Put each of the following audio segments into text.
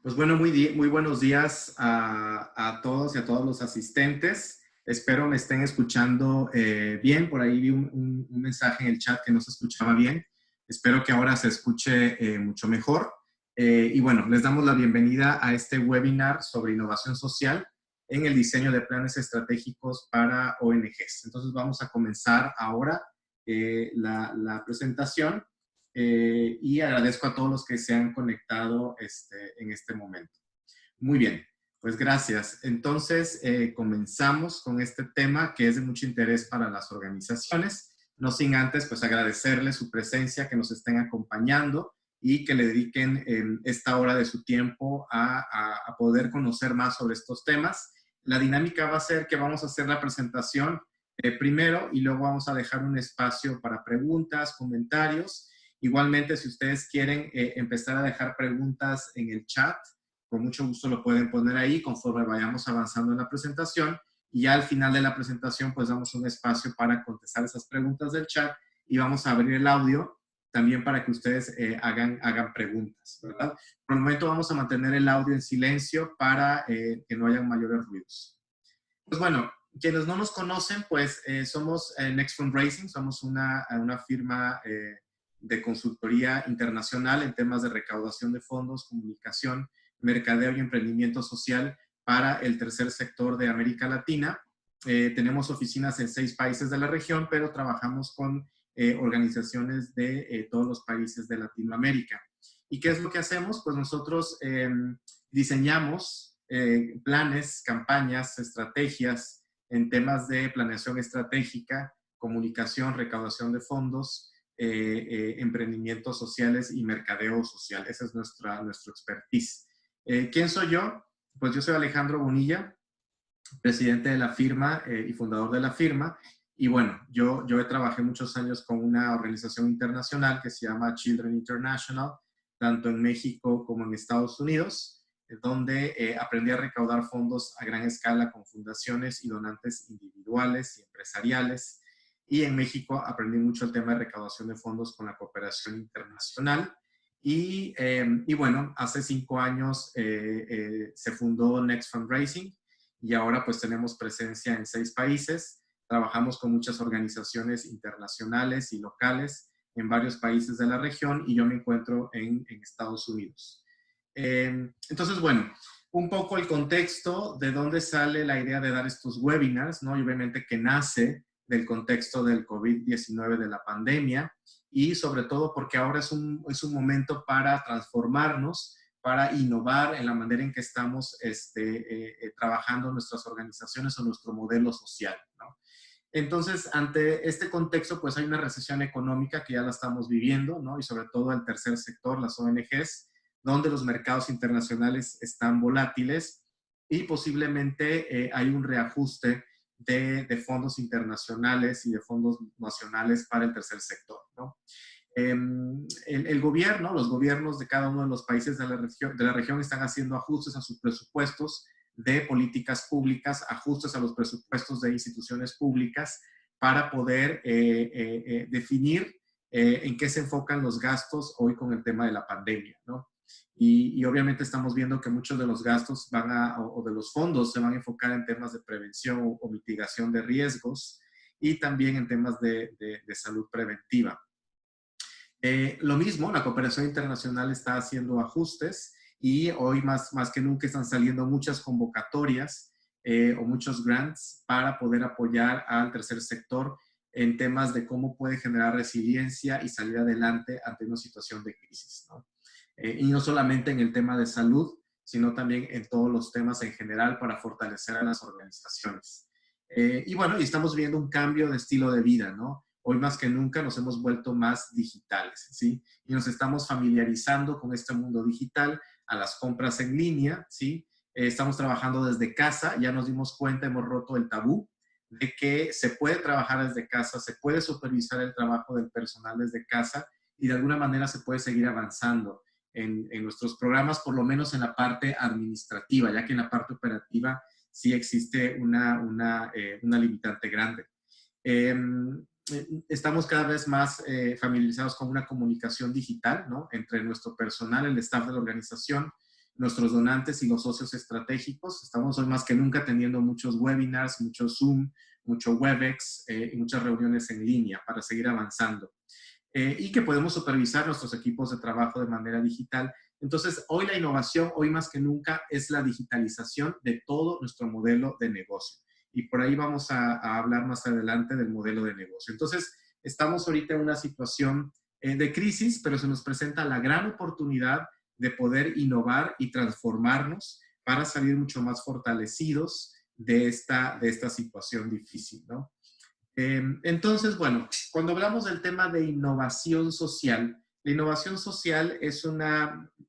Pues bueno, muy buenos días a todos y a todos los asistentes. Espero me estén escuchando bien. Por ahí vi un mensaje en el chat que no se escuchaba bien. Espero que ahora se escuche mucho mejor. Y bueno, les damos la bienvenida a este webinar sobre innovación social en el diseño de planes estratégicos para ONGs. Entonces vamos a comenzar ahora la presentación. Y agradezco a todos los que se han conectado en este momento. Muy bien, pues gracias. Entonces, comenzamos con este tema que es de mucho interés para las organizaciones. No sin antes, pues agradecerles su presencia, que nos estén acompañando y que le dediquen esta hora de su tiempo a poder conocer más sobre estos temas. La dinámica va a ser que vamos a hacer la presentación primero y luego vamos a dejar un espacio para preguntas, comentarios. Igualmente, si ustedes quieren empezar a dejar preguntas en el chat, con mucho gusto lo pueden poner ahí conforme vayamos avanzando en la presentación. Y ya al final de la presentación, pues damos un espacio para contestar esas preguntas del chat y vamos a abrir el audio también para que ustedes hagan preguntas, ¿verdad? Por el momento vamos a mantener el audio en silencio para que no haya mayores ruidos. Pues bueno, quienes no nos conocen, pues somos Next Fundraising, somos una firma de consultoría internacional en temas de recaudación de fondos, comunicación, mercadeo y emprendimiento social para el tercer sector de América Latina. Tenemos oficinas en 6 países de la región, pero trabajamos con organizaciones de todos los países de Latinoamérica. ¿Y qué es lo que hacemos? Pues nosotros diseñamos planes, campañas, estrategias en temas de planeación estratégica, comunicación, recaudación de fondos, emprendimientos sociales y mercadeo social. Esa es nuestro expertise. ¿Quién soy yo? Pues yo soy Alejandro Bonilla, presidente de la firma y fundador de la firma. Y bueno, yo trabajé muchos años con una organización internacional que se llama Children International, tanto en México como en Estados Unidos, donde aprendí a recaudar fondos a gran escala con fundaciones y donantes individuales y empresariales. Y en México aprendí mucho el tema de recaudación de fondos con la cooperación internacional. Y bueno, hace 5 años se fundó Next Fundraising, y ahora pues tenemos presencia en 6 países. Trabajamos con muchas organizaciones internacionales y locales en varios países de la región y yo me encuentro en Estados Unidos. Entonces, bueno, un poco el contexto de dónde sale la idea de dar estos webinars, ¿no? Y obviamente que nace del contexto del COVID-19, de la pandemia, y sobre todo porque ahora es un momento para transformarnos, para innovar en la manera en que estamos trabajando nuestras organizaciones o nuestro modelo social, ¿no? Entonces, ante este contexto, pues hay una recesión económica que ya la estamos viviendo, ¿no? Y sobre todo el tercer sector, las ONGs, donde los mercados internacionales están volátiles y posiblemente hay un reajuste de fondos internacionales y de fondos nacionales para el tercer sector, ¿no? El gobierno, los gobiernos de cada uno de los países de la región están haciendo ajustes a sus presupuestos de políticas públicas, ajustes a los presupuestos de instituciones públicas para poder definir en qué se enfocan los gastos hoy con el tema de la pandemia, ¿no? Y obviamente estamos viendo que muchos de los gastos o de los fondos se van a enfocar en temas de prevención o mitigación de riesgos y también en temas de salud preventiva. Lo mismo, la cooperación internacional está haciendo ajustes y hoy más que nunca están saliendo muchas convocatorias o muchos grants para poder apoyar al tercer sector en temas de cómo puede generar resiliencia y salir adelante ante una situación de crisis, ¿no? Y no solamente en el tema de salud, sino también en todos los temas en general para fortalecer a las organizaciones. Y bueno, y estamos viendo un cambio de estilo de vida, ¿no? Hoy más que nunca nos hemos vuelto más digitales, ¿sí? Y nos estamos familiarizando con este mundo digital, a las compras en línea, ¿sí? Estamos trabajando desde casa, ya nos dimos cuenta, hemos roto el tabú de que se puede trabajar desde casa, se puede supervisar el trabajo del personal desde casa y de alguna manera se puede seguir avanzando en nuestros programas, por lo menos en la parte administrativa, ya que en la parte operativa sí existe una limitante grande. Estamos cada vez más familiarizados con una comunicación digital, ¿no? Entre nuestro personal, el staff de la organización, nuestros donantes y los socios estratégicos. Estamos hoy más que nunca teniendo muchos webinars, mucho Zoom, mucho Webex y muchas reuniones en línea para seguir avanzando. Y que podemos supervisar nuestros equipos de trabajo de manera digital. Entonces, hoy la innovación, hoy más que nunca, es la digitalización de todo nuestro modelo de negocio. Y por ahí vamos a hablar más adelante del modelo de negocio. Entonces, estamos ahorita en una situación de crisis, pero se nos presenta la gran oportunidad de poder innovar y transformarnos para salir mucho más fortalecidos de esta situación difícil, ¿no? Entonces, bueno, cuando hablamos del tema de innovación social, la innovación social es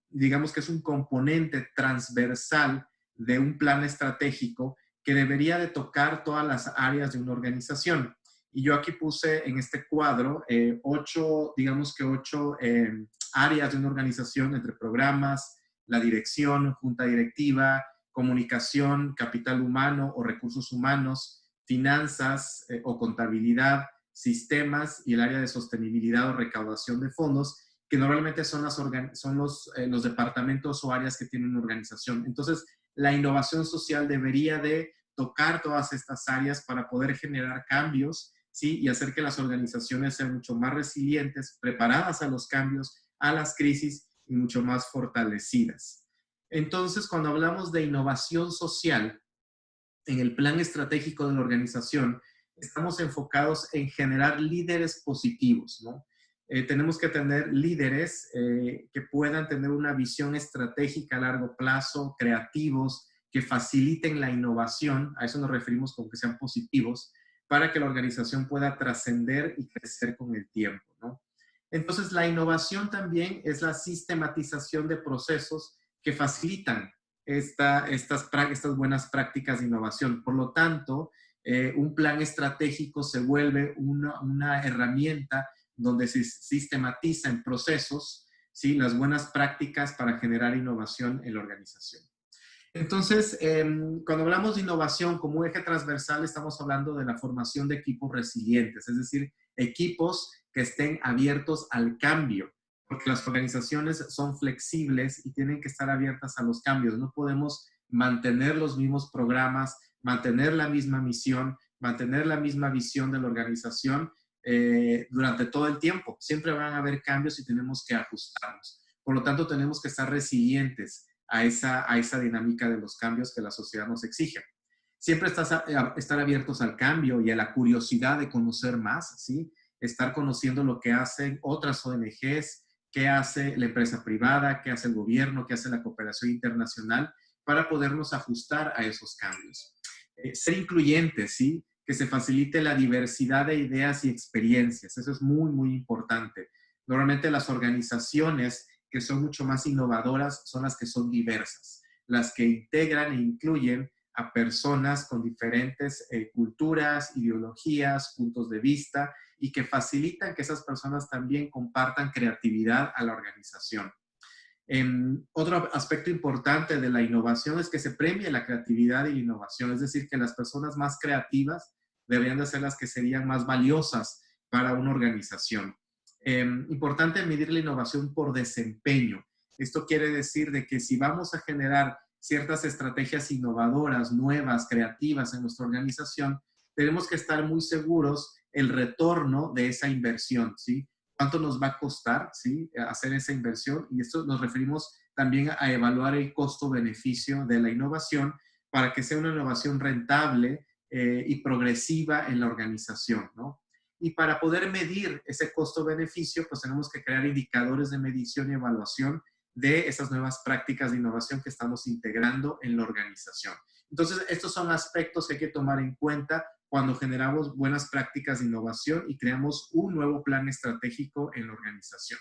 digamos que es un componente transversal de un plan estratégico que debería de tocar todas las áreas de una organización. Y yo aquí puse en este cuadro digamos que ocho áreas de una organización entre programas, la dirección, junta directiva, comunicación, capital humano o recursos humanos, finanzas o contabilidad, sistemas y el área de sostenibilidad o recaudación de fondos, que normalmente son los departamentos o áreas que tienen una organización. Entonces, la innovación social debería de tocar todas estas áreas para poder generar cambios, ¿sí? Y hacer que las organizaciones sean mucho más resilientes, preparadas a los cambios, a las crisis y mucho más fortalecidas. Entonces, cuando hablamos de innovación social, en el plan estratégico de la organización, estamos enfocados en generar líderes positivos, ¿no? Tenemos que tener líderes que puedan tener una visión estratégica a largo plazo, creativos, que faciliten la innovación, a eso nos referimos con que sean positivos, para que la organización pueda trascender y crecer con el tiempo, ¿no? Entonces, la innovación también es la sistematización de procesos que facilitan estas buenas prácticas de innovación. Por lo tanto, un plan estratégico se vuelve una herramienta donde se sistematiza en procesos, ¿sí?, las buenas prácticas para generar innovación en la organización. Entonces, cuando hablamos de innovación como eje transversal, estamos hablando de la formación de equipos resilientes, es decir, equipos que estén abiertos al cambio, porque las organizaciones son flexibles y tienen que estar abiertas a los cambios. No podemos mantener los mismos programas, mantener la misma misión, mantener la misma visión de la organización durante todo el tiempo. Siempre van a haber cambios y tenemos que ajustarnos. Por lo tanto, tenemos que estar resilientes a esa dinámica de los cambios que la sociedad nos exige. Siempre estar abiertos al cambio y a la curiosidad de conocer más, ¿sí? Estar conociendo lo que hacen otras ONGs, qué hace la empresa privada, qué hace el gobierno, qué hace la cooperación internacional, para podernos ajustar a esos cambios. Ser incluyentes, ¿sí? Que se facilite la diversidad de ideas y experiencias. Eso es muy, muy importante. Normalmente las organizaciones que son mucho más innovadoras son las que son diversas, las que integran e incluyen a personas con diferentes culturas, ideologías, puntos de vista, y que facilitan que esas personas también compartan creatividad a la organización. Otro aspecto importante de la innovación es que se premie la creatividad y la innovación, es decir, que las personas más creativas deberían de ser las que serían más valiosas para una organización. Importante medir la innovación por desempeño. Esto quiere decir de que si vamos a generar ciertas estrategias innovadoras, nuevas, creativas en nuestra organización, tenemos que estar muy seguros el retorno de esa inversión, ¿sí? ¿Cuánto nos va a costar, ¿sí?, hacer esa inversión? Y esto nos referimos también a evaluar el costo-beneficio de la innovación para que sea una innovación rentable y progresiva en la organización, ¿no? Y para poder medir ese costo-beneficio, pues tenemos que crear indicadores de medición y evaluación de esas nuevas prácticas de innovación que estamos integrando en la organización. Entonces, estos son aspectos que hay que tomar en cuenta cuando generamos buenas prácticas de innovación y creamos un nuevo plan estratégico en la organización.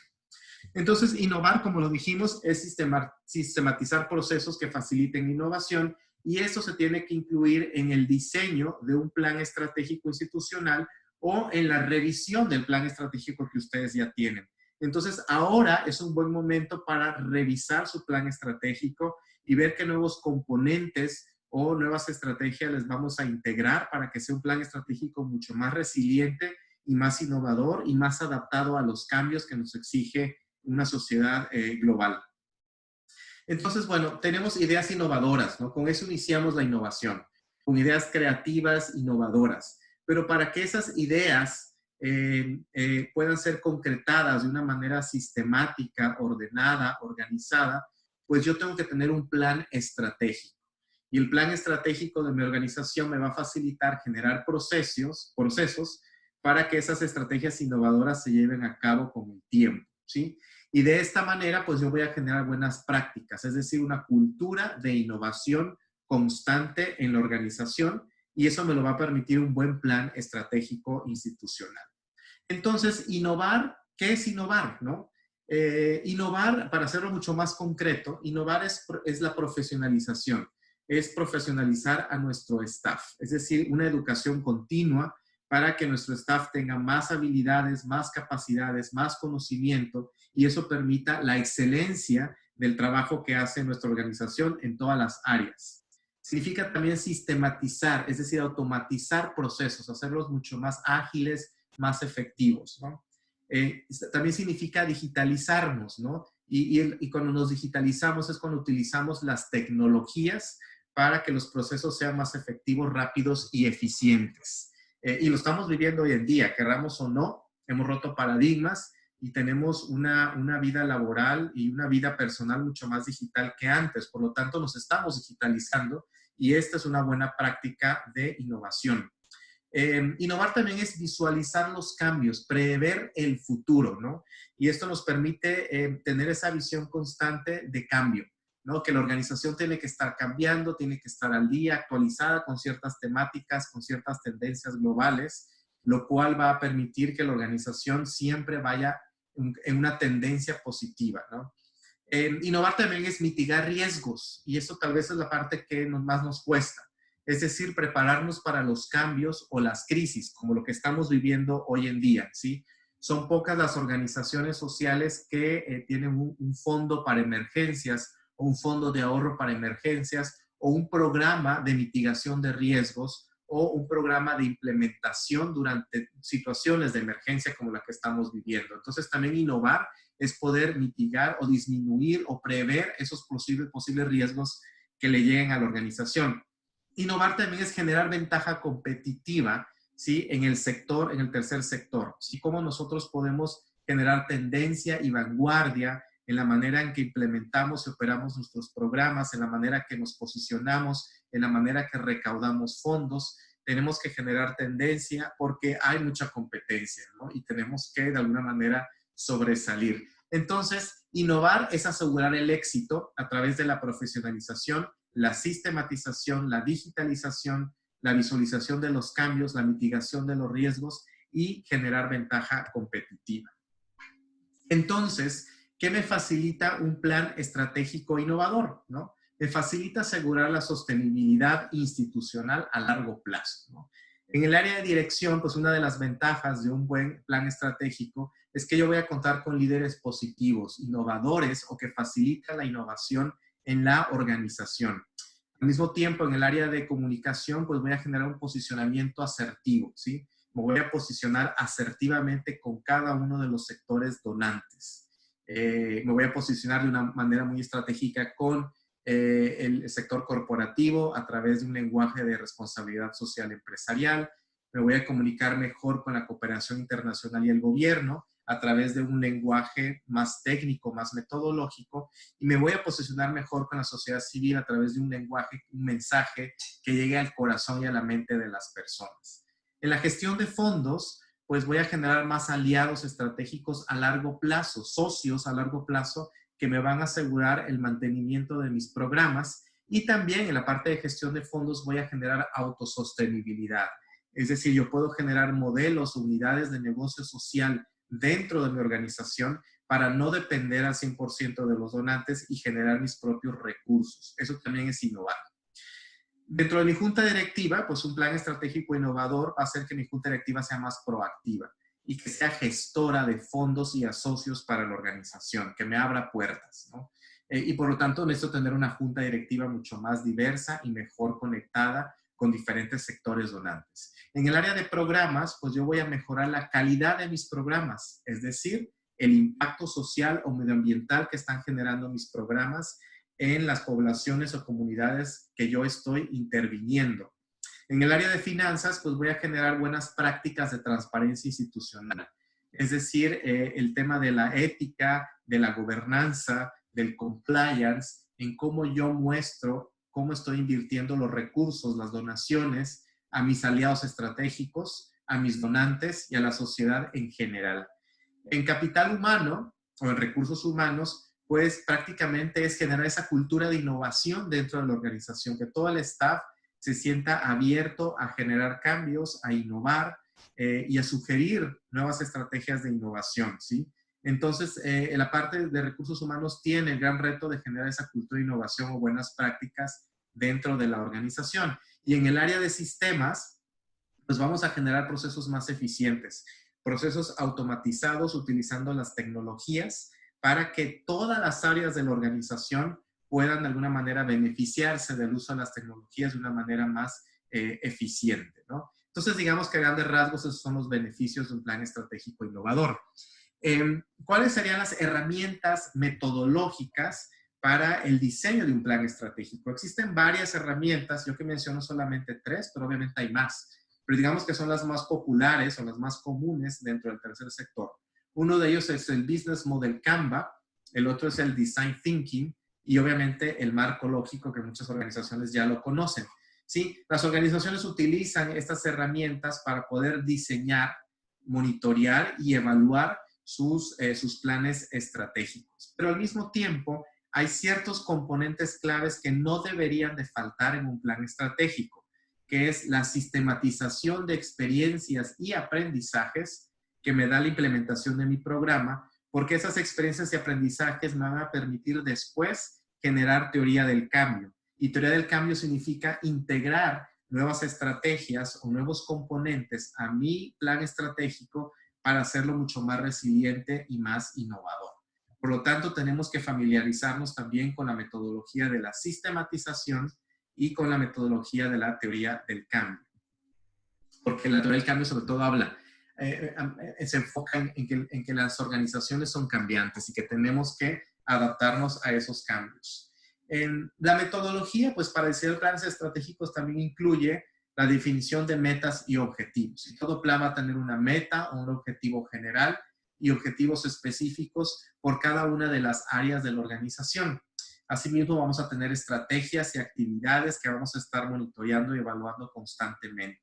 Entonces, innovar, como lo dijimos, es sistematizar procesos que faciliten innovación, y eso se tiene que incluir en el diseño de un plan estratégico institucional o en la revisión del plan estratégico que ustedes ya tienen. Entonces, ahora es un buen momento para revisar su plan estratégico y ver qué nuevos componentes o nuevas estrategias les vamos a integrar para que sea un plan estratégico mucho más resiliente y más innovador y más adaptado a los cambios que nos exige una sociedad global. Entonces, bueno, tenemos ideas innovadoras, ¿no? Con eso iniciamos la innovación, con ideas creativas, innovadoras. Pero para que esas ideas puedan ser concretadas de una manera sistemática, ordenada, organizada, pues yo tengo que tener un plan estratégico. Y el plan estratégico de mi organización me va a facilitar generar procesos para que esas estrategias innovadoras se lleven a cabo con el tiempo, ¿sí? Y de esta manera, pues yo voy a generar buenas prácticas, es decir, una cultura de innovación constante en la organización, y eso me lo va a permitir un buen plan estratégico institucional. Entonces, innovar, ¿qué es innovar? ¿No? Innovar, para hacerlo mucho más concreto, innovar es la profesionalización, es profesionalizar a nuestro staff, es decir, una educación continua para que nuestro staff tenga más habilidades, más capacidades, más conocimiento, y eso permita la excelencia del trabajo que hace nuestra organización en todas las áreas. Significa también sistematizar, es decir, automatizar procesos, hacerlos mucho más ágiles, más efectivos, ¿no? También significa digitalizarnos, ¿no? Y cuando nos digitalizamos es cuando utilizamos las tecnologías para que los procesos sean más efectivos, rápidos y eficientes. Y lo estamos viviendo hoy en día, querramos o no, hemos roto paradigmas y tenemos una vida laboral y una vida personal mucho más digital que antes. Por lo tanto, nos estamos digitalizando y esta es una buena práctica de innovación. Innovar también es visualizar los cambios, prever el futuro, ¿no? Y esto nos permite tener esa visión constante de cambio, ¿no? Que la organización tiene que estar cambiando, tiene que estar al día, actualizada con ciertas temáticas, con ciertas tendencias globales, lo cual va a permitir que la organización siempre vaya en una tendencia positiva, ¿no? Innovar también es mitigar riesgos, y eso tal vez es la parte que más nos cuesta. Es decir, prepararnos para los cambios o las crisis, como lo que estamos viviendo hoy en día, ¿sí? Son pocas las organizaciones sociales que tienen un fondo para emergencias, o un fondo de ahorro para emergencias, o un programa de mitigación de riesgos, o un programa de implementación durante situaciones de emergencia como la que estamos viviendo. Entonces, también innovar es poder mitigar o disminuir o prever esos posibles riesgos que le lleguen a la organización. Innovar también es generar ventaja competitiva, ¿sí? En el sector, en el tercer sector, ¿sí? Cómo nosotros podemos generar tendencia y vanguardia en la manera en que implementamos y operamos nuestros programas, en la manera que nos posicionamos, en la manera que recaudamos fondos. Tenemos que generar tendencia porque hay mucha competencia, ¿no? Y tenemos que, de alguna manera, sobresalir. Entonces, innovar es asegurar el éxito a través de la profesionalización, la sistematización, la digitalización, la visualización de los cambios, la mitigación de los riesgos y generar ventaja competitiva. Entonces, ¿qué me facilita un plan estratégico innovador? ¿No? Me facilita asegurar la sostenibilidad institucional a largo plazo, ¿no? En el área de dirección, pues una de las ventajas de un buen plan estratégico es que yo voy a contar con líderes positivos, innovadores o que facilitan la innovación en la organización. Al mismo tiempo, en el área de comunicación, pues voy a generar un posicionamiento asertivo, ¿sí? Me voy a posicionar asertivamente con cada uno de los sectores donantes. Me voy a posicionar de una manera muy estratégica con el sector corporativo a través de un lenguaje de responsabilidad social empresarial. Me voy a comunicar mejor con la cooperación internacional y el gobierno a través de un lenguaje más técnico, más metodológico, y me voy a posicionar mejor con la sociedad civil a través de un lenguaje, un mensaje que llegue al corazón y a la mente de las personas. En la gestión de fondos, pues voy a generar más aliados estratégicos a largo plazo, socios a largo plazo que me van a asegurar el mantenimiento de mis programas, y también en la parte de gestión de fondos voy a generar autosostenibilidad. Es decir, yo puedo generar modelos, unidades de negocio social dentro de mi organización para no depender al 100% de los donantes y generar mis propios recursos. Eso también es innovar. Dentro de mi junta directiva, pues un plan estratégico innovador va a hacer que mi junta directiva sea más proactiva y que sea gestora de fondos y asocios para la organización, que me abra puertas, ¿no? Y por lo tanto necesito tener una junta directiva mucho más diversa y mejor conectada con diferentes sectores donantes. En el área de programas, pues yo voy a mejorar la calidad de mis programas, es decir, el impacto social o medioambiental que están generando mis programas, en las poblaciones o comunidades que yo estoy interviniendo. En el área de finanzas, pues voy a generar buenas prácticas de transparencia institucional. Es decir, el tema de la ética, de la gobernanza, del compliance, en cómo yo muestro cómo estoy invirtiendo los recursos, las donaciones a mis aliados estratégicos, a mis donantes y a la sociedad en general. En capital humano o en recursos humanos, pues prácticamente es generar esa cultura de innovación dentro de la organización, que todo el staff se sienta abierto a generar cambios, a innovar y a sugerir nuevas estrategias de innovación, ¿sí? Entonces, la parte de recursos humanos tiene el gran reto de generar esa cultura de innovación o buenas prácticas dentro de la organización. Y en el área de sistemas, pues vamos a generar procesos más eficientes, procesos automatizados utilizando las tecnologías para que todas las áreas de la organización puedan de alguna manera beneficiarse del uso de las tecnologías de una manera más eficiente, ¿no? Entonces, digamos que a grandes rasgos esos son los beneficios de un plan estratégico innovador. ¿Cuáles serían las herramientas metodológicas para el diseño de un plan estratégico? Existen varias herramientas, yo que menciono solamente 3, pero obviamente hay más. Pero digamos que son las más populares o las más comunes dentro del tercer sector. Uno de ellos es el Business Model Canva, el otro es el Design Thinking y obviamente el marco lógico que muchas organizaciones ya lo conocen. ¿Sí? Las organizaciones utilizan estas herramientas para poder diseñar, monitorear y evaluar sus planes estratégicos. Pero al mismo tiempo, hay ciertos componentes claves que no deberían de faltar en un plan estratégico, que es la sistematización de experiencias y aprendizajes que me da la implementación de mi programa, porque esas experiencias y aprendizajes me van a permitir después generar teoría del cambio. Y teoría del cambio significa integrar nuevas estrategias o nuevos componentes a mi plan estratégico para hacerlo mucho más resiliente y más innovador. Por lo tanto, tenemos que familiarizarnos también con la metodología de la sistematización y con la metodología de la teoría del cambio. Porque la teoría del cambio sobre todo habla, se enfoca en que las organizaciones son cambiantes y que tenemos que adaptarnos a esos cambios. La metodología, pues para diseñar planes estratégicos también incluye la definición de metas y objetivos. Y todo plan va a tener una meta o un objetivo general y objetivos específicos por cada una de las áreas de la organización. Asimismo, vamos a tener estrategias y actividades que vamos a estar monitoreando y evaluando constantemente.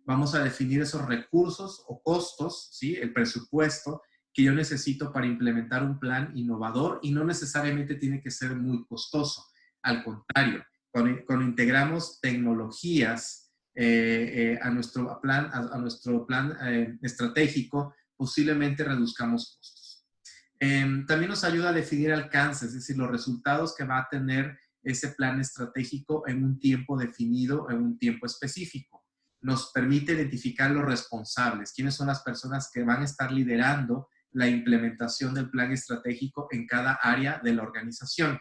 Vamos a definir esos recursos o costos, ¿sí? El presupuesto que yo necesito para implementar un plan innovador y no necesariamente tiene que ser muy costoso. Al contrario, cuando integramos tecnologías a nuestro plan estratégico, posiblemente reduzcamos costos. También nos ayuda a definir alcances, es decir, los resultados que va a tener ese plan estratégico en un tiempo definido, en un tiempo específico. Nos permite identificar los responsables, quiénes son las personas que van a estar liderando la implementación del plan estratégico en cada área de la organización.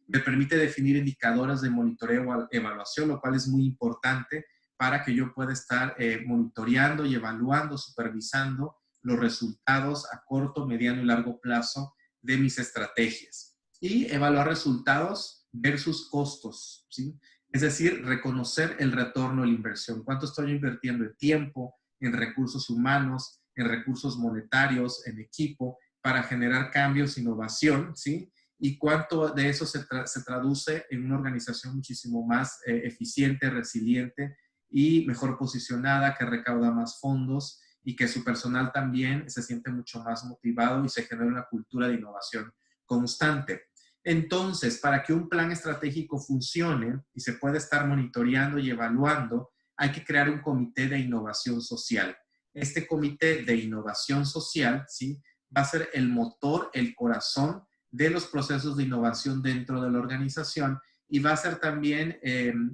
Me permite definir indicadores de monitoreo o evaluación, lo cual es muy importante para que yo pueda estar monitoreando y evaluando, supervisando los resultados a corto, mediano y largo plazo de mis estrategias. Y evaluar resultados versus costos, ¿sí? Es decir, reconocer el retorno de la inversión. ¿Cuánto estoy invirtiendo en tiempo, en recursos humanos, en recursos monetarios, en equipo, para generar cambios, innovación, ¿sí? Y cuánto de eso se traduce en una organización muchísimo más eficiente, resiliente y mejor posicionada, que recauda más fondos y que su personal también se siente mucho más motivado y se genera una cultura de innovación constante. Entonces, para que un plan estratégico funcione y se pueda estar monitoreando y evaluando, hay que crear un comité de innovación social. Este comité de innovación social, ¿sí?, va a ser el motor, el corazón de los procesos de innovación dentro de la organización y va a ser también,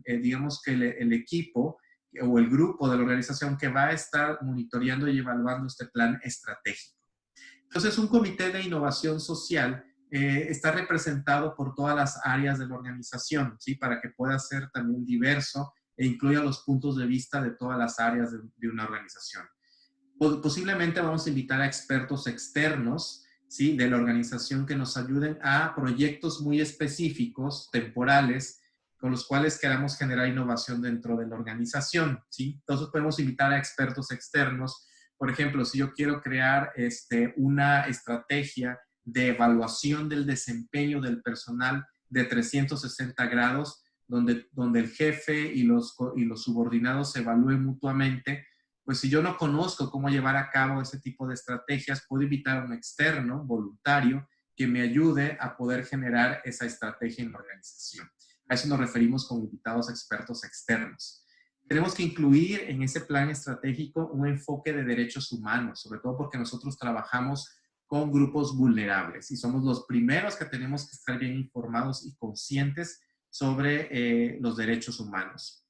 digamos que el equipo o el grupo de la organización que va a estar monitoreando y evaluando este plan estratégico. Entonces, un comité de innovación social está representado por todas las áreas de la organización, ¿sí? Para que pueda ser también diverso e incluya los puntos de vista de todas las áreas de una organización. Posiblemente vamos a invitar a expertos externos ¿sí?, de la organización que nos ayuden a proyectos muy específicos, temporales, con los cuales queramos generar innovación dentro de la organización, ¿sí? Entonces podemos invitar a expertos externos. Por ejemplo, si yo quiero crear una estrategia de evaluación del desempeño del personal de 360 grados, donde el jefe y los subordinados se evalúen mutuamente, pues si yo no conozco cómo llevar a cabo ese tipo de estrategias, puedo invitar a un externo, voluntario, que me ayude a poder generar esa estrategia en la organización. A eso nos referimos con invitados expertos externos. Tenemos que incluir en ese plan estratégico un enfoque de derechos humanos, sobre todo porque nosotros trabajamos con grupos vulnerables y somos los primeros que tenemos que estar bien informados y conscientes sobre los derechos humanos.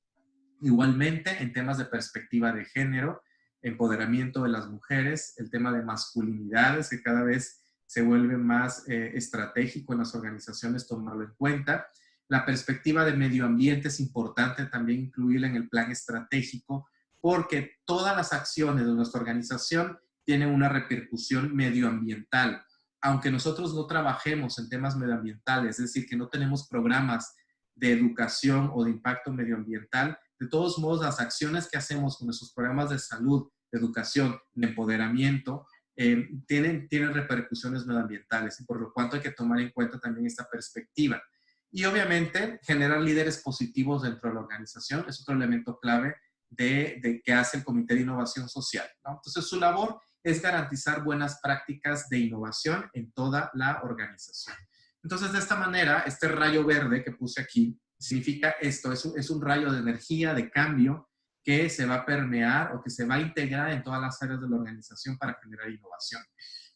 Igualmente, en temas de perspectiva de género, empoderamiento de las mujeres, el tema de masculinidades, que cada vez se vuelve más estratégico en las organizaciones tomarlo en cuenta. La perspectiva de medio ambiente es importante también incluirla en el plan estratégico, porque todas las acciones de nuestra organización tienen una repercusión medioambiental. Aunque nosotros no trabajemos en temas medioambientales, es decir, que no tenemos programas de educación o de impacto medioambiental, de todos modos, las acciones que hacemos con nuestros programas de salud, de educación, de empoderamiento, tienen repercusiones medioambientales, y por lo cual hay que tomar en cuenta también esta perspectiva. Y obviamente, generar líderes positivos dentro de la organización es otro elemento clave de que hace el Comité de Innovación Social, ¿no? Entonces, su labor es garantizar buenas prácticas de innovación en toda la organización. Entonces, de esta manera, este rayo verde que puse aquí significa esto, es un rayo de energía, de cambio, que se va a permear o que se va a integrar en todas las áreas de la organización para generar innovación.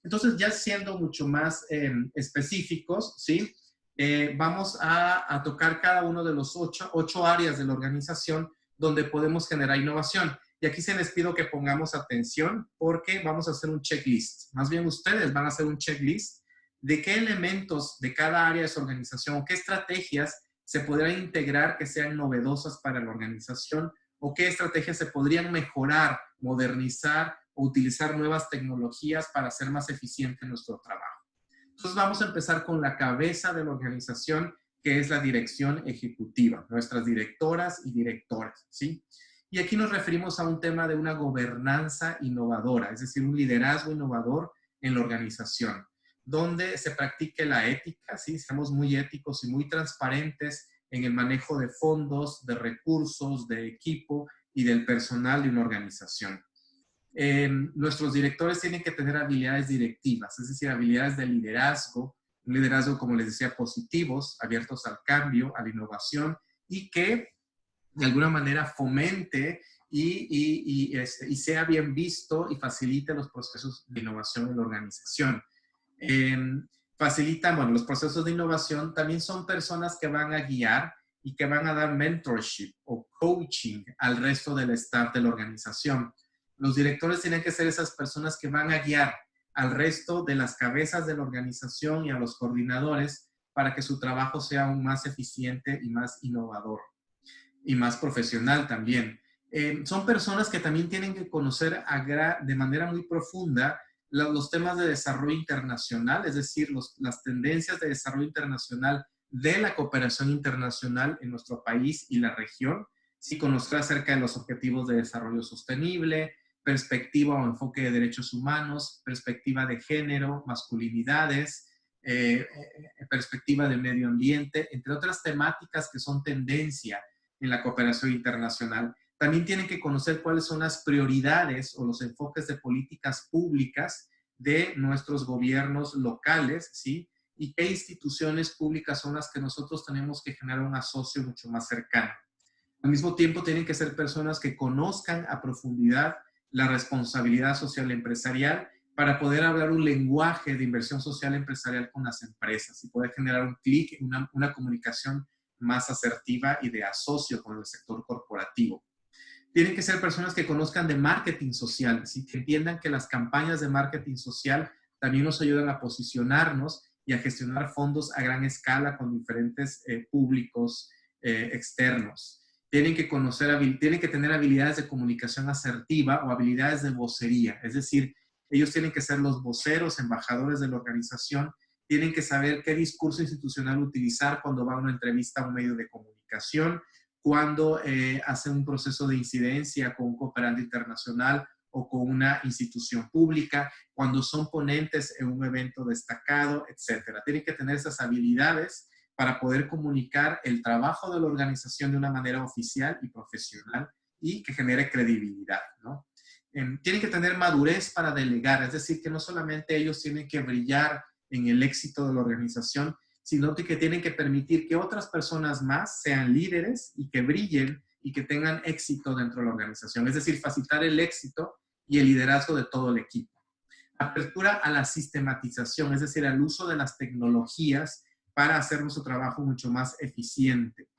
Entonces, ya siendo mucho más específicos, ¿sí? Vamos a tocar cada uno de los ocho áreas de la organización donde podemos generar innovación. Y aquí se les pido que pongamos atención porque vamos a hacer un checklist. Más bien ustedes van a hacer un checklist de qué elementos de cada área de su organización o qué estrategias se podrían integrar que sean novedosas para la organización o qué estrategias se podrían mejorar, modernizar o utilizar nuevas tecnologías para hacer más eficiente nuestro trabajo. Entonces vamos a empezar con la cabeza de la organización, que es la dirección ejecutiva, nuestras directoras y directores, ¿sí? Y aquí nos referimos a un tema de una gobernanza innovadora, es decir, un liderazgo innovador en la organización, donde se practique la ética, ¿sí? Seamos muy éticos y muy transparentes en el manejo de fondos, de recursos, de equipo y del personal de una organización. Nuestros directores tienen que tener habilidades directivas, es decir, habilidades de liderazgo, un liderazgo, como les decía, positivos, abiertos al cambio, a la innovación y que de alguna manera fomente y sea bien visto y facilite los procesos de innovación en la organización. Eh, Facilitan, bueno, los procesos de innovación también son personas que van a guiar y que van a dar mentorship o coaching al resto del staff de la organización. Los directores tienen que ser esas personas que van a guiar al resto de las cabezas de la organización y a los coordinadores para que su trabajo sea aún más eficiente y más innovador y más profesional también. Son personas que también tienen que conocer de manera muy profunda los temas de desarrollo internacional, es decir, las tendencias de desarrollo internacional de la cooperación internacional en nuestro país y la región, sí, conocer acerca de los objetivos de desarrollo sostenible, perspectiva o enfoque de derechos humanos, perspectiva de género, masculinidades, perspectiva de medio ambiente, entre otras temáticas que son tendencia en la cooperación internacional. También tienen que conocer cuáles son las prioridades o los enfoques de políticas públicas de nuestros gobiernos locales, ¿sí? Y qué instituciones públicas son las que nosotros tenemos que generar un asocio mucho más cercano. Al mismo tiempo, tienen que ser personas que conozcan a profundidad la responsabilidad social empresarial para poder hablar un lenguaje de inversión social empresarial con las empresas y poder generar un clic, una comunicación más asertiva y de asocio con el sector corporativo. Tienen que ser personas que conozcan de marketing social, ¿sí? Que entiendan que las campañas de marketing social también nos ayudan a posicionarnos y a gestionar fondos a gran escala con diferentes públicos externos. Tienen que tener habilidades de comunicación asertiva o habilidades de vocería, es decir, ellos tienen que ser los voceros, embajadores de la organización, tienen que saber qué discurso institucional utilizar cuando va a una entrevista a un medio de comunicación, cuando hace un proceso de incidencia con un cooperante internacional o con una institución pública, cuando son ponentes en un evento destacado, etcétera. Tienen que tener esas habilidades para poder comunicar el trabajo de la organización de una manera oficial y profesional y que genere credibilidad, ¿no? Tienen que tener madurez para delegar, es decir, que no solamente ellos tienen que brillar en el éxito de la organización, sino que tienen que permitir que otras personas más sean líderes y que brillen y que tengan éxito dentro de la organización, es decir, facilitar el éxito y el liderazgo de todo el equipo. Apertura a la sistematización, es decir, al uso de las tecnologías para hacer nuestro trabajo mucho más eficiente.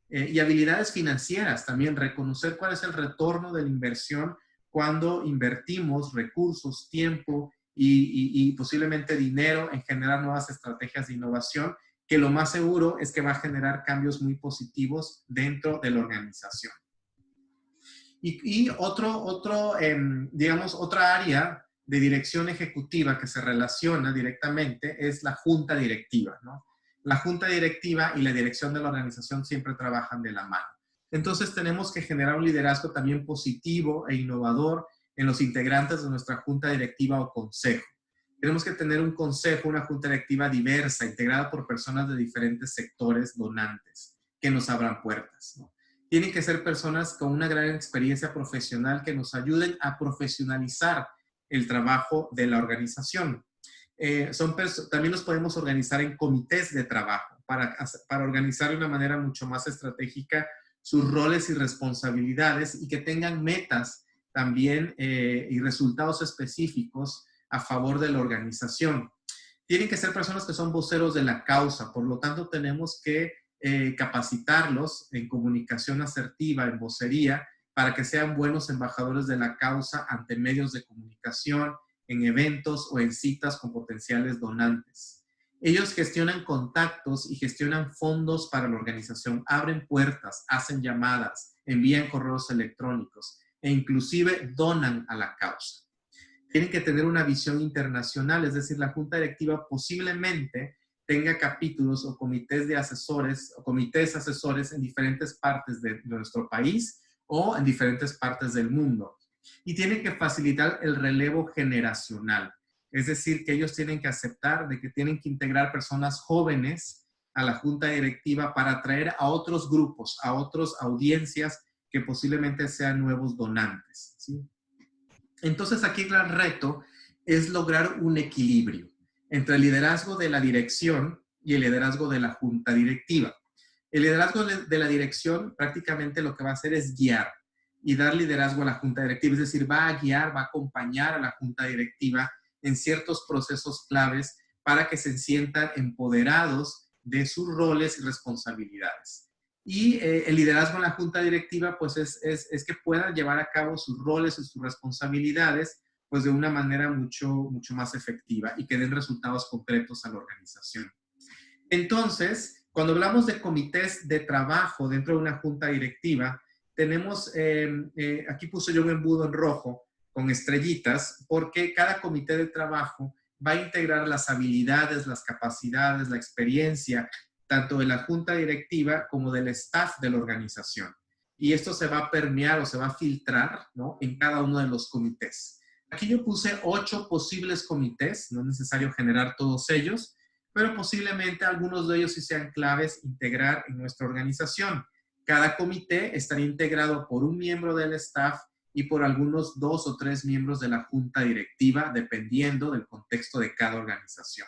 Y habilidades financieras también, reconocer cuál es el retorno de la inversión cuando invertimos recursos, tiempo y posiblemente dinero en generar nuevas estrategias de innovación, que lo más seguro es que va a generar cambios muy positivos dentro de la organización. Y digamos, otra área de dirección ejecutiva que se relaciona directamente es la junta directiva, ¿no? La junta directiva y la dirección de la organización siempre trabajan de la mano. Entonces tenemos que generar un liderazgo también positivo e innovador en los integrantes de nuestra junta directiva o consejo. Tenemos que tener un consejo, una junta directiva diversa, integrada por personas de diferentes sectores donantes, que nos abran puertas, ¿no? Tienen que ser personas con una gran experiencia profesional que nos ayuden a profesionalizar el trabajo de la organización. También nos podemos organizar en comités de trabajo para organizar de una manera mucho más estratégica sus roles y responsabilidades y que tengan metas también y resultados específicos a favor de la organización. Tienen que ser personas que son voceros de la causa, por lo tanto tenemos que capacitarlos en comunicación asertiva, en vocería, para que sean buenos embajadores de la causa ante medios de comunicación, en eventos o en citas con potenciales donantes. Ellos gestionan contactos y gestionan fondos para la organización, abren puertas, hacen llamadas, envían correos electrónicos e inclusive donan a la causa. Tienen que tener una visión internacional, es decir, la junta directiva posiblemente tenga capítulos o comités de asesores o comités asesores en diferentes partes de nuestro país o en diferentes partes del mundo. Y tienen que facilitar el relevo generacional. Es decir, que ellos tienen que aceptar de que tienen que integrar personas jóvenes a la junta directiva para atraer a otros grupos, a otras audiencias que posiblemente sean nuevos donantes, ¿sí? Entonces, aquí el gran reto es lograr un equilibrio entre el liderazgo de la dirección y el liderazgo de la junta directiva. El liderazgo de la dirección prácticamente lo que va a hacer es guiar y dar liderazgo a la junta directiva, es decir, va a guiar, va a acompañar a la junta directiva en ciertos procesos claves para que se sientan empoderados de sus roles y responsabilidades. Y el liderazgo en la junta directiva pues es que puedan llevar a cabo sus roles y sus responsabilidades pues de una manera mucho más efectiva y que den resultados concretos a la organización. Entonces, cuando hablamos de comités de trabajo dentro de una junta directiva, tenemos, aquí puse yo un embudo en rojo con estrellitas, porque cada comité de trabajo va a integrar las habilidades, las capacidades, la experiencia, tanto de la junta directiva como del staff de la organización. Y esto se va a permear o se va a filtrar, ¿no?, en cada uno de los comités. Aquí yo puse 8 posibles comités, no es necesario generar todos ellos, pero posiblemente algunos de ellos sí sean claves integrar en nuestra organización. Cada comité estará integrado por un miembro del staff y por algunos 2 o 3 miembros de la junta directiva, dependiendo del contexto de cada organización.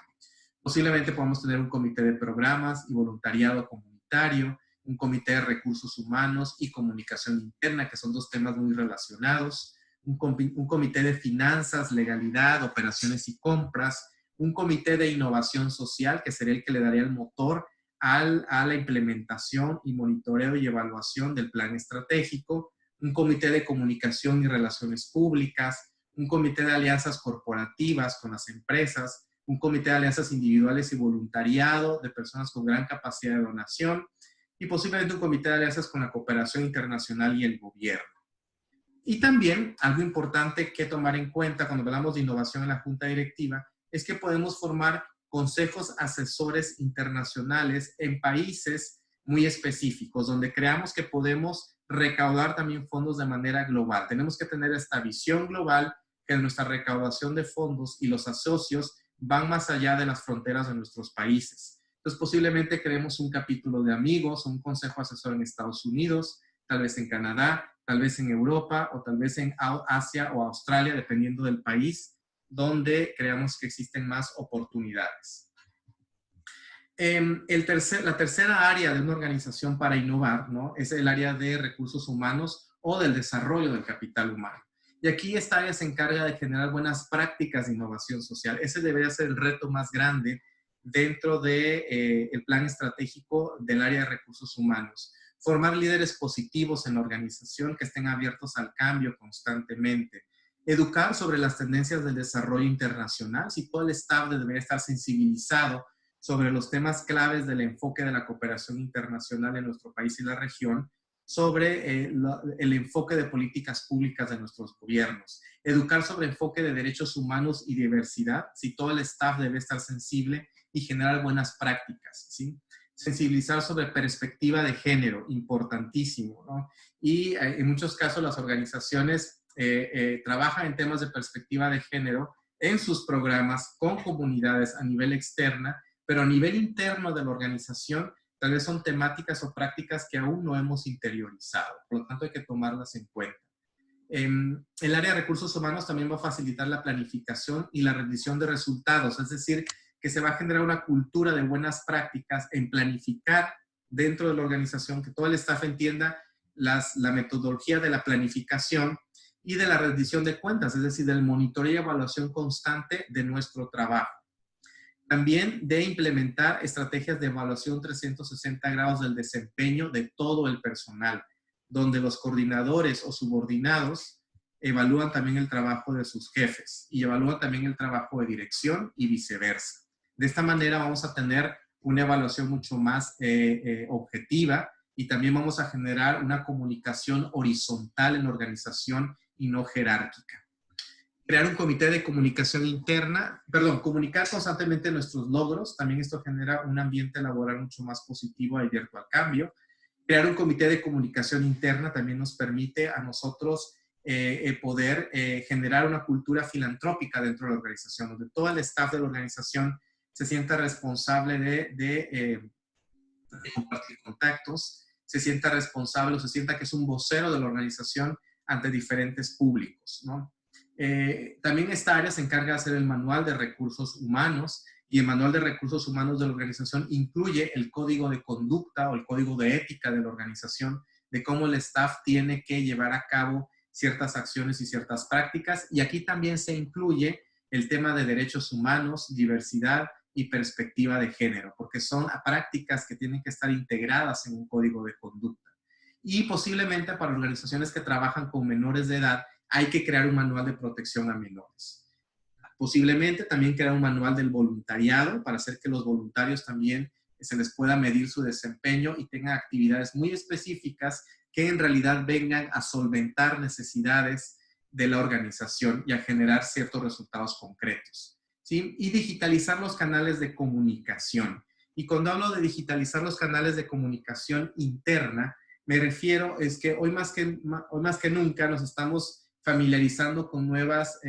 Posiblemente podamos tener un comité de programas y voluntariado comunitario, un comité de recursos humanos y comunicación interna, que son 2 temas muy relacionados, un comité de finanzas, legalidad, operaciones y compras, un comité de innovación social, que sería el que le daría el motor a la implementación y monitoreo y evaluación del plan estratégico, un comité de comunicación y relaciones públicas, un comité de alianzas corporativas con las empresas, un comité de alianzas individuales y voluntariado de personas con gran capacidad de donación y posiblemente un comité de alianzas con la cooperación internacional y el gobierno. Y también algo importante que tomar en cuenta cuando hablamos de innovación en la junta directiva es que podemos formar consejos asesores internacionales en países muy específicos, donde creamos que podemos recaudar también fondos de manera global. Tenemos que tener esta visión global que nuestra recaudación de fondos y los asocios van más allá de las fronteras de nuestros países. Entonces, posiblemente creemos un capítulo de amigos, un consejo asesor en Estados Unidos, tal vez en Canadá, tal vez en Europa o tal vez en Asia o Australia, dependiendo del país, donde creamos que existen más oportunidades. La tercera área de una organización para innovar, ¿no?, es el área de recursos humanos o del desarrollo del capital humano. Y aquí esta área se encarga de generar buenas prácticas de innovación social. Ese debería ser el reto más grande dentro del plan estratégico del área de recursos humanos. Formar líderes positivos en la organización que estén abiertos al cambio constantemente. Educar sobre las tendencias del desarrollo internacional. Si todo el staff debería estar sensibilizado sobre los temas claves del enfoque de la cooperación internacional en nuestro país y la región, sobre el enfoque de políticas públicas de nuestros gobiernos. Educar sobre enfoque de derechos humanos y diversidad. Si todo el staff debe estar sensible y generar buenas prácticas, ¿sí? Sensibilizar sobre perspectiva de género, importantísimo, ¿no? Y en muchos casos las organizaciones trabajan en temas de perspectiva de género en sus programas con comunidades a nivel externa, pero a nivel interno de la organización tal vez son temáticas o prácticas que aún no hemos interiorizado. Por lo tanto, hay que tomarlas en cuenta. El área de recursos humanos también va a facilitar la planificación y la rendición de resultados, es decir, que se va a generar una cultura de buenas prácticas en planificar dentro de la organización, que todo el staff entienda la metodología de la planificación y de la rendición de cuentas, es decir, del monitoreo y evaluación constante de nuestro trabajo. También de implementar estrategias de evaluación 360 grados del desempeño de todo el personal, donde los coordinadores o subordinados evalúan también el trabajo de sus jefes y evalúan también el trabajo de dirección y viceversa. De esta manera vamos a tener una evaluación mucho más objetiva y también vamos a generar una comunicación horizontal en la organización y no jerárquica. Crear un comité de comunicación interna, comunicar constantemente nuestros logros, también esto genera un ambiente laboral mucho más positivo y abierto al cambio. Crear un comité de comunicación interna también nos permite a nosotros poder generar una cultura filantrópica dentro de la organización, donde todo el staff de la organización se sienta responsable de compartir contactos, se sienta responsable o se sienta que es un vocero de la organización ante diferentes públicos, ¿no? También esta área se encarga de hacer el manual de recursos humanos y el manual de recursos humanos de la organización incluye el código de conducta o el código de ética de la organización, de cómo el staff tiene que llevar a cabo ciertas acciones y ciertas prácticas. Y aquí también se incluye el tema de derechos humanos, diversidad y perspectiva de género, porque son prácticas que tienen que estar integradas en un código de conducta. Y posiblemente para organizaciones que trabajan con menores de edad, hay que crear un manual de protección a menores. Posiblemente también crear un manual del voluntariado para hacer que los voluntarios también se les pueda medir su desempeño y tengan actividades muy específicas que en realidad vengan a solventar necesidades de la organización y a generar ciertos resultados concretos, ¿sí? Y digitalizar los canales de comunicación. Y cuando hablo de digitalizar los canales de comunicación interna, me refiero es que hoy más que nunca nos estamos familiarizando con nuevas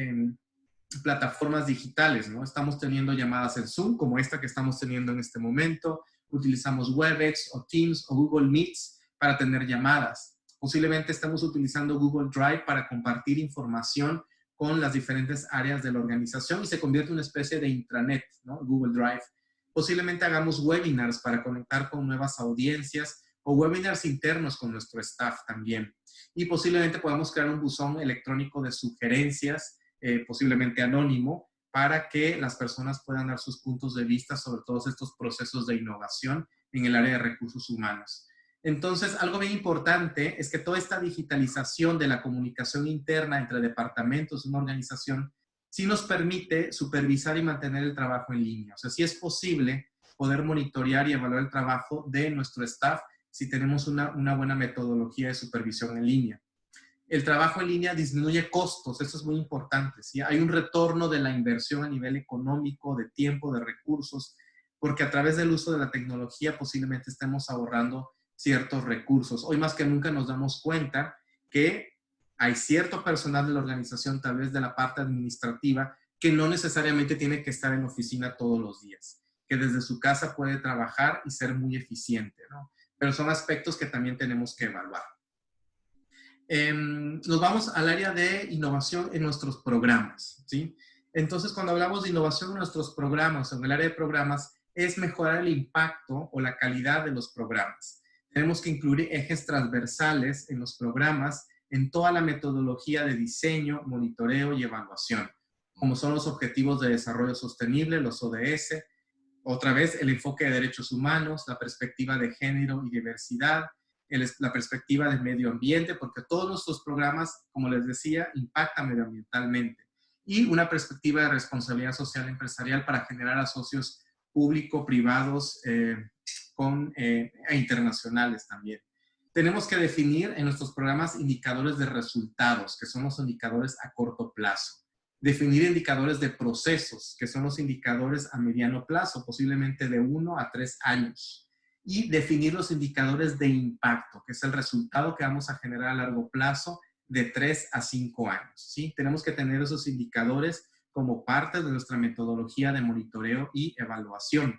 plataformas digitales, ¿no? Estamos teniendo llamadas en Zoom, como esta que estamos teniendo en este momento. Utilizamos Webex o Teams o Google Meets para tener llamadas. Posiblemente estamos utilizando Google Drive para compartir información con las diferentes áreas de la organización y se convierte en una especie de intranet, ¿no? Google Drive. Posiblemente hagamos webinars para conectar con nuevas audiencias o webinars internos con nuestro staff también. Y posiblemente podamos crear un buzón electrónico de sugerencias, posiblemente anónimo, para que las personas puedan dar sus puntos de vista sobre todos estos procesos de innovación en el área de recursos humanos. Entonces, algo bien importante es que toda esta digitalización de la comunicación interna entre departamentos de una organización sí nos permite supervisar y mantener el trabajo en línea. O sea, sí es posible poder monitorear y evaluar el trabajo de nuestro staff si tenemos una buena metodología de supervisión en línea. El trabajo en línea disminuye costos, eso es muy importante, ¿sí? Hay un retorno de la inversión a nivel económico, de tiempo, de recursos, porque a través del uso de la tecnología posiblemente estemos ahorrando ciertos recursos. Hoy más que nunca nos damos cuenta que hay cierto personal de la organización, tal vez de la parte administrativa, que no necesariamente tiene que estar en la oficina todos los días, que desde su casa puede trabajar y ser muy eficiente, ¿no? Pero son aspectos que también tenemos que evaluar. Nos vamos al área de innovación en nuestros programas, ¿sí? Entonces, cuando hablamos de innovación en nuestros programas, en el área de programas, es mejorar el impacto o la calidad de los programas. Tenemos que incluir ejes transversales en los programas, en toda la metodología de diseño, monitoreo y evaluación, como son los Objetivos de Desarrollo Sostenible, los ODS, otra vez el enfoque de derechos humanos, la perspectiva de género y diversidad, la perspectiva del medio ambiente, porque todos nuestros programas, como les decía, impactan medioambientalmente. Y una perspectiva de responsabilidad social empresarial para generar a socios público-privados e internacionales también. Tenemos que definir en nuestros programas indicadores de resultados, que son los indicadores a corto plazo. Definir indicadores de procesos, que son los indicadores a mediano plazo, posiblemente de 1 a 3 años. Y definir los indicadores de impacto, que es el resultado que vamos a generar a largo plazo de 3 a 5 años. ¿Sí? Tenemos que tener esos indicadores como parte de nuestra metodología de monitoreo y evaluación.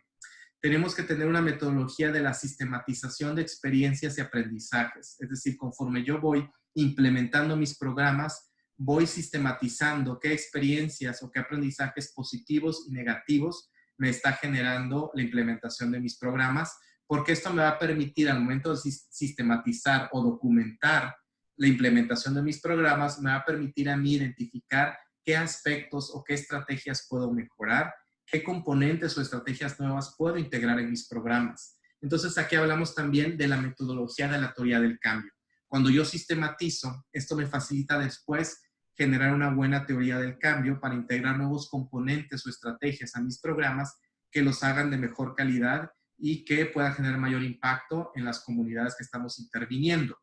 Tenemos que tener una metodología de la sistematización de experiencias y aprendizajes. Es decir, conforme yo voy implementando mis programas, voy sistematizando qué experiencias o qué aprendizajes positivos y negativos me está generando la implementación de mis programas, porque esto me va a permitir al momento de sistematizar o documentar la implementación de mis programas, me va a permitir a mí identificar qué aspectos o qué estrategias puedo mejorar, qué componentes o estrategias nuevas puedo integrar en mis programas. Entonces aquí hablamos también de la metodología de la teoría del cambio. Cuando yo sistematizo, esto me facilita después generar una buena teoría del cambio para integrar nuevos componentes o estrategias a mis programas que los hagan de mejor calidad y que puedan generar mayor impacto en las comunidades que estamos interviniendo.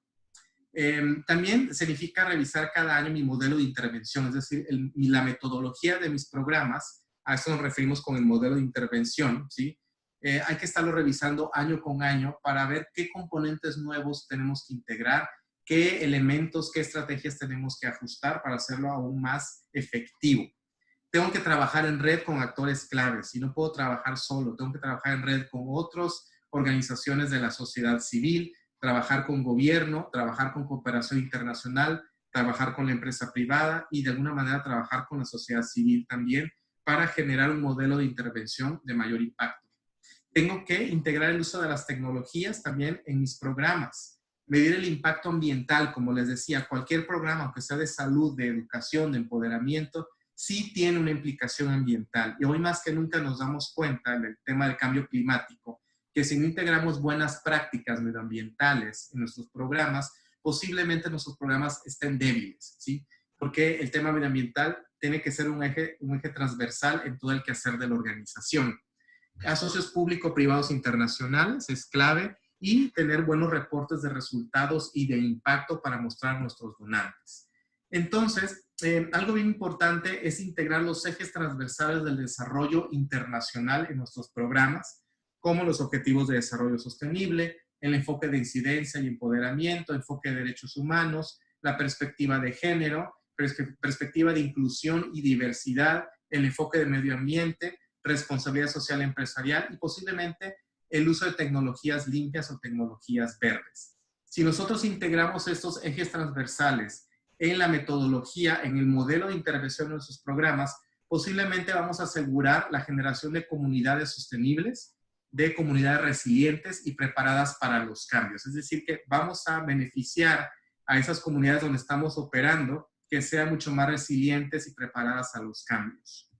También significa revisar cada año mi modelo de intervención, es decir, la metodología de mis programas. A eso nos referimos con el modelo de intervención, ¿sí? Hay que estarlo revisando año con año para ver qué componentes nuevos tenemos que integrar, qué elementos, qué estrategias tenemos que ajustar para hacerlo aún más efectivo. Tengo que trabajar en red con actores claves y no puedo trabajar solo. Tengo que trabajar en red con otras organizaciones de la sociedad civil, trabajar con gobierno, trabajar con cooperación internacional, trabajar con la empresa privada y de alguna manera trabajar con la sociedad civil también para generar un modelo de intervención de mayor impacto. Tengo que integrar el uso de las tecnologías también en mis programas. Medir el impacto ambiental, como les decía, cualquier programa, aunque sea de salud, de educación, de empoderamiento, sí tiene una implicación ambiental. Y hoy más que nunca nos damos cuenta en el tema del cambio climático, que si no integramos buenas prácticas medioambientales en nuestros programas, posiblemente nuestros programas estén débiles, ¿sí? Porque el tema medioambiental tiene que ser un eje transversal en todo el quehacer de la organización. A socios público-privados internacionales es clave y tener buenos reportes de resultados y de impacto para mostrar a nuestros donantes. Entonces, algo bien importante es integrar los ejes transversales del desarrollo internacional en nuestros programas, como los Objetivos de Desarrollo Sostenible, el enfoque de incidencia y empoderamiento, enfoque de derechos humanos, la perspectiva de género, perspectiva de inclusión y diversidad, el enfoque de medio ambiente, responsabilidad social empresarial y posiblemente el uso de tecnologías limpias o tecnologías verdes. Si nosotros integramos estos ejes transversales en la metodología, en el modelo de intervención de nuestros programas, posiblemente vamos a asegurar la generación de comunidades sostenibles, de comunidades resilientes y preparadas para los cambios. Es decir, que vamos a beneficiar a esas comunidades donde estamos operando que sean mucho más resilientes y preparadas a los cambios.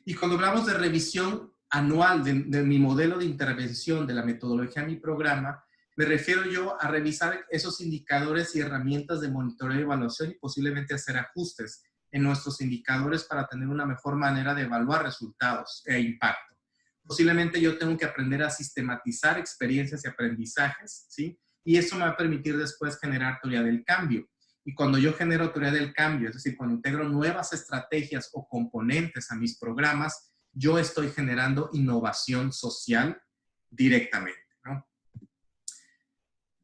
Y cuando hablamos de revisión anual de mi modelo de intervención, de la metodología de mi programa, me refiero yo a revisar esos indicadores y herramientas de monitoreo y evaluación y posiblemente hacer ajustes en nuestros indicadores para tener una mejor manera de evaluar resultados e impacto. Posiblemente yo tengo que aprender a sistematizar experiencias y aprendizajes, ¿sí? Y eso me va a permitir después generar teoría del cambio. Y cuando yo genero autoridad del cambio, es decir, cuando integro nuevas estrategias o componentes a mis programas, yo estoy generando innovación social directamente, ¿no?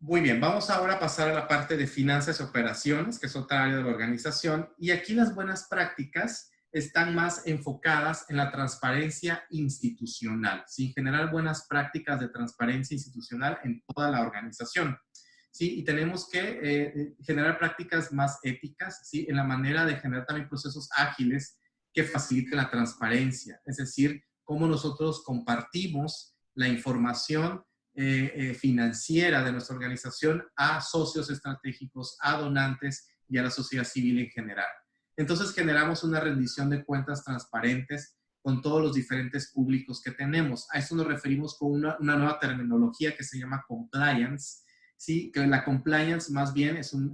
Muy bien, vamos ahora a pasar a la parte de finanzas y operaciones, que es otra área de la organización. Y aquí las buenas prácticas están más enfocadas en la transparencia institucional, sin generar buenas prácticas de transparencia institucional en toda la organización. ¿Sí? Y tenemos que generar prácticas más éticas, ¿sí? En la manera de generar también procesos ágiles que faciliten la transparencia, es decir, cómo nosotros compartimos la información financiera de nuestra organización a socios estratégicos, a donantes y a la sociedad civil en general. Entonces generamos una rendición de cuentas transparentes con todos los diferentes públicos que tenemos. A eso nos referimos con una nueva terminología que se llama compliance. Sí, que la compliance más bien es un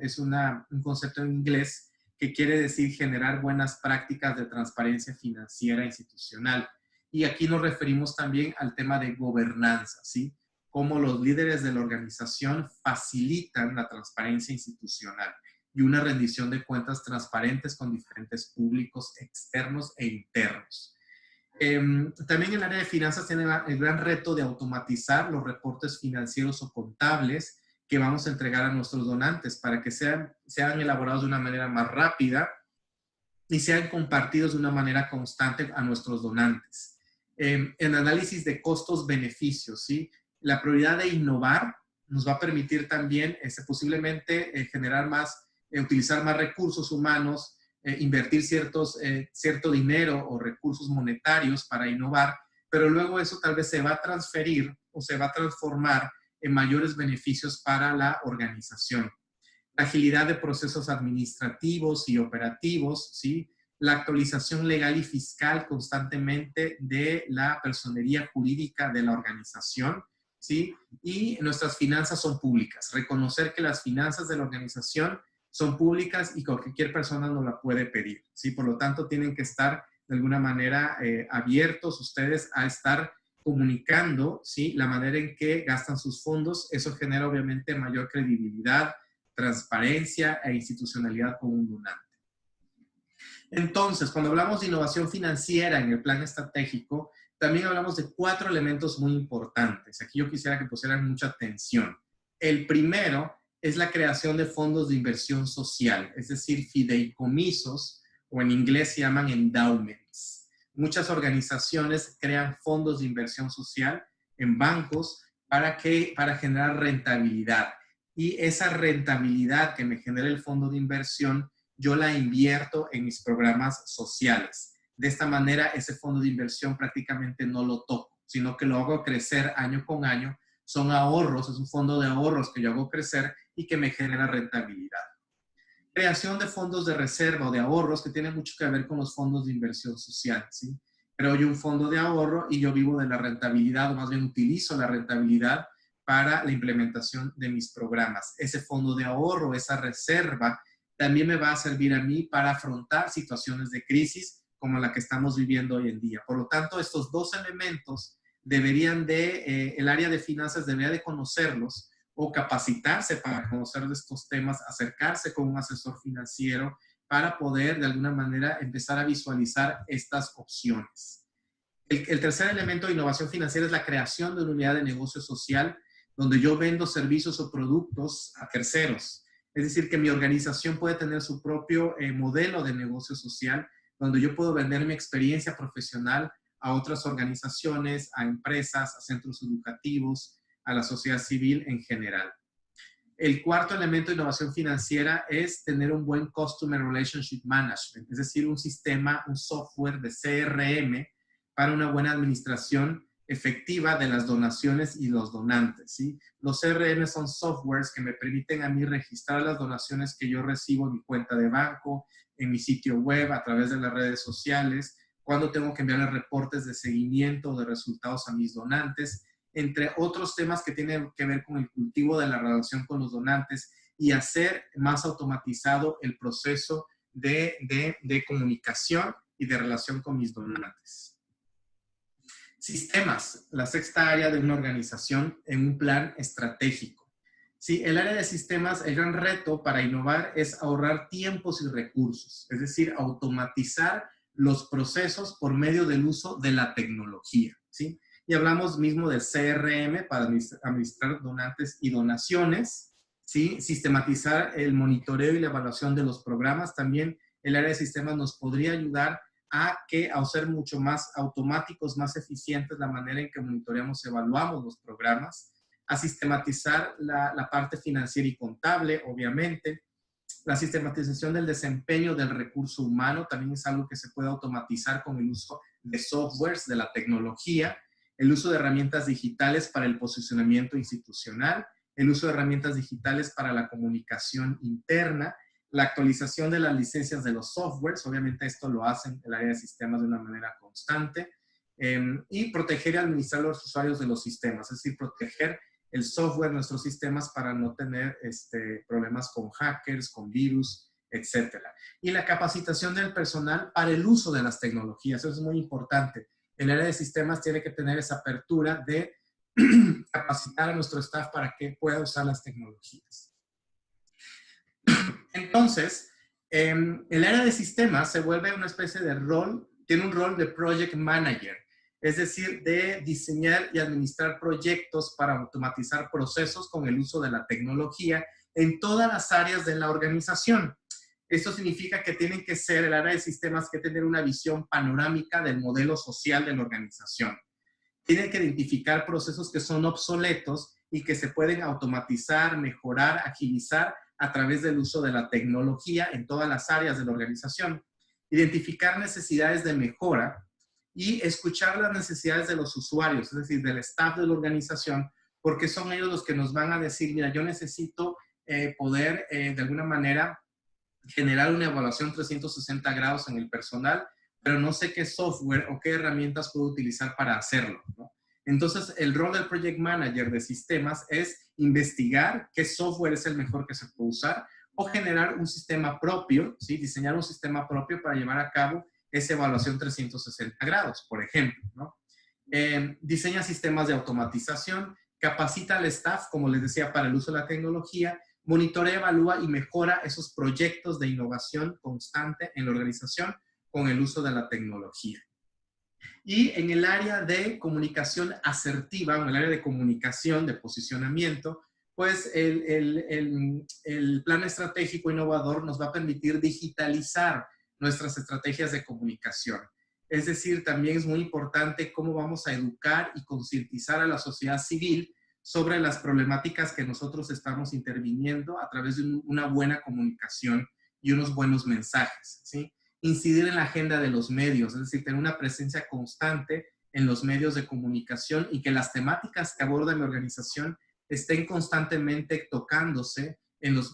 concepto en inglés que quiere decir generar buenas prácticas de transparencia financiera institucional. Y aquí nos referimos también al tema de gobernanza, ¿sí? Cómo los líderes de la organización facilitan la transparencia institucional y una rendición de cuentas transparentes con diferentes públicos externos e internos. También el área de finanzas tiene el gran reto de automatizar los reportes financieros o contables que vamos a entregar a nuestros donantes para que sean elaborados de una manera más rápida y sean compartidos de una manera constante a nuestros donantes. En análisis de costos-beneficios, ¿sí? La prioridad de innovar nos va a permitir también posiblemente generar más, utilizar más recursos humanos, invertir cierto dinero o recursos monetarios para innovar, pero luego eso tal vez se va a transferir o se va a transformar en mayores beneficios para la organización. La agilidad de procesos administrativos y operativos, ¿sí? La actualización legal y fiscal constantemente de la personería jurídica de la organización, ¿sí? Y nuestras finanzas son públicas. Reconocer que las finanzas de la organización son públicas y cualquier persona nos la puede pedir, ¿sí? Por lo tanto, tienen que estar de alguna manera abiertos ustedes a estar comunicando, ¿sí? La manera en que gastan sus fondos. Eso genera obviamente mayor credibilidad, transparencia e institucionalidad con un donante. Entonces, cuando hablamos de innovación financiera en el plan estratégico, también hablamos de 4 elementos muy importantes. Aquí yo quisiera que pusieran mucha atención. El primero es la creación de fondos de inversión social, es decir, fideicomisos, o en inglés se llaman endowments. Muchas organizaciones crean fondos de inversión social en bancos para generar rentabilidad. Y esa rentabilidad que me genera el fondo de inversión, yo la invierto en mis programas sociales. De esta manera, ese fondo de inversión prácticamente no lo toco, sino que lo hago crecer año con año. Son ahorros, es un fondo de ahorros que yo hago crecer y que me genera rentabilidad. Creación de fondos de reserva o de ahorros que tiene mucho que ver con los fondos de inversión social, ¿sí? Creo yo un fondo de ahorro y yo vivo de la rentabilidad, o más bien utilizo la rentabilidad para la implementación de mis programas. Ese fondo de ahorro, esa reserva, también me va a servir a mí para afrontar situaciones de crisis como la que estamos viviendo hoy en día. Por lo tanto, estos 2 elementos el área de finanzas debería de conocerlos o capacitarse para conocer de estos temas, acercarse con un asesor financiero para poder de alguna manera empezar a visualizar estas opciones. El tercer elemento de innovación financiera es la creación de una unidad de negocio social donde yo vendo servicios o productos a terceros. Es decir, que mi organización puede tener su propio modelo de negocio social donde yo puedo vender mi experiencia profesional a otras organizaciones, a empresas, a centros educativos, a la sociedad civil en general. El cuarto elemento de innovación financiera es tener un buen Customer Relationship Management, es decir, un sistema, un software de CRM para una buena administración efectiva de las donaciones y los donantes, ¿sí? Los CRM son softwares que me permiten a mí registrar las donaciones que yo recibo en mi cuenta de banco, en mi sitio web, a través de las redes sociales, cuando tengo que enviar reportes de seguimiento de resultados a mis donantes, entre otros temas que tienen que ver con el cultivo de la relación con los donantes y hacer más automatizado el proceso de comunicación y de relación con mis donantes. Sistemas, la sexta área de una organización en un plan estratégico. Sí, el área de sistemas, el gran reto para innovar es ahorrar tiempos y recursos, es decir, automatizar los procesos por medio del uso de la tecnología, ¿sí? Y hablamos mismo del CRM para administrar donantes y donaciones, ¿sí? Sistematizar el monitoreo y la evaluación de los programas. También el área de sistemas nos podría ayudar a ser mucho más automáticos, más eficientes la manera en que monitoreamos, evaluamos los programas, a sistematizar la parte financiera y contable, obviamente. La sistematización del desempeño del recurso humano también es algo que se puede automatizar con el uso de softwares, de la tecnología, el uso de herramientas digitales para el posicionamiento institucional, el uso de herramientas digitales para la comunicación interna, la actualización de las licencias de los softwares, obviamente esto lo hacen el área de sistemas de una manera constante, y proteger y administrar a los usuarios de los sistemas, es decir, proteger el software, nuestros sistemas para no tener problemas con hackers, con virus, etcétera. Y la capacitación del personal para el uso de las tecnologías, eso es muy importante. El área de sistemas tiene que tener esa apertura de capacitar a nuestro staff para que pueda usar las tecnologías. Entonces, el área de sistemas se vuelve una especie de rol, tiene un rol de project manager, es decir, de diseñar y administrar proyectos para automatizar procesos con el uso de la tecnología en todas las áreas de la organización. Esto significa que tienen que ser, el área de sistemas, que tener una visión panorámica del modelo social de la organización. Tienen que identificar procesos que son obsoletos y que se pueden automatizar, mejorar, agilizar a través del uso de la tecnología en todas las áreas de la organización. Identificar necesidades de mejora y escuchar las necesidades de los usuarios, es decir, del staff de la organización, porque son ellos los que nos van a decir, mira, yo necesito poder de alguna manera generar una evaluación 360 grados en el personal, pero no sé qué software o qué herramientas puedo utilizar para hacerlo, ¿no? Entonces, el rol del Project Manager de sistemas es investigar qué software es el mejor que se puede usar o generar un sistema propio, ¿sí? Diseñar un sistema propio para llevar a cabo esa evaluación 360 grados, por ejemplo, ¿no? Diseña sistemas de automatización, capacita al staff, como les decía, para el uso de la tecnología, monitorea, evalúa y mejora esos proyectos de innovación constante en la organización con el uso de la tecnología. Y en el área de comunicación asertiva, en el área de comunicación, de posicionamiento, pues el plan estratégico innovador nos va a permitir digitalizar nuestras estrategias de comunicación. Es decir, también es muy importante cómo vamos a educar y concientizar a la sociedad civil sobre las problemáticas que nosotros estamos interviniendo a través de una buena comunicación y unos buenos mensajes, ¿sí? Incidir en la agenda de los medios, es decir, tener una presencia constante en los medios de comunicación y que las temáticas que aborda mi organización estén constantemente tocándose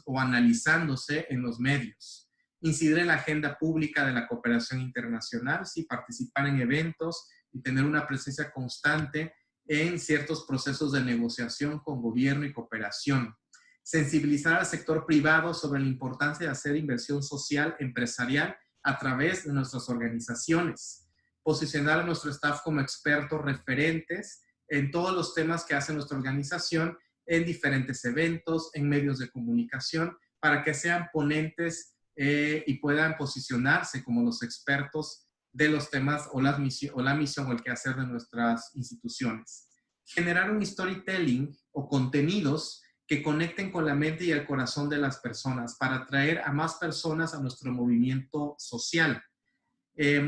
o analizándose en los medios. Incidir en la agenda pública de la cooperación internacional, sí, participar en eventos y tener una presencia constante en ciertos procesos de negociación con gobierno y cooperación. Sensibilizar al sector privado sobre la importancia de hacer inversión social empresarial a través de nuestras organizaciones. Posicionar a nuestro staff como expertos referentes en todos los temas que hace nuestra organización, en diferentes eventos, en medios de comunicación, para que sean ponentes y puedan posicionarse como los expertos de los temas o la misión o el quehacer de nuestras instituciones. Generar un storytelling o contenidos que conecten con la mente y el corazón de las personas para atraer a más personas a nuestro movimiento social.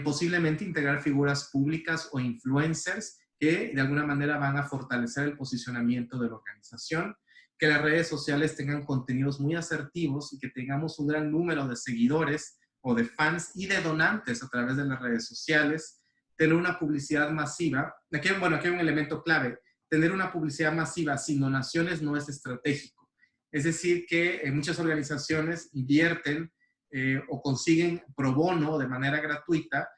Posiblemente integrar figuras públicas o influencers que de alguna manera van a fortalecer el posicionamiento de la organización, que las redes sociales tengan contenidos muy asertivos y que tengamos un gran número de seguidores o de fans y de donantes a través de las redes sociales, tener una publicidad masiva. Aquí hay un elemento clave. Tener una publicidad masiva sin donaciones no es estratégico. Es decir, que muchas organizaciones invierten o consiguen pro bono de manera gratuita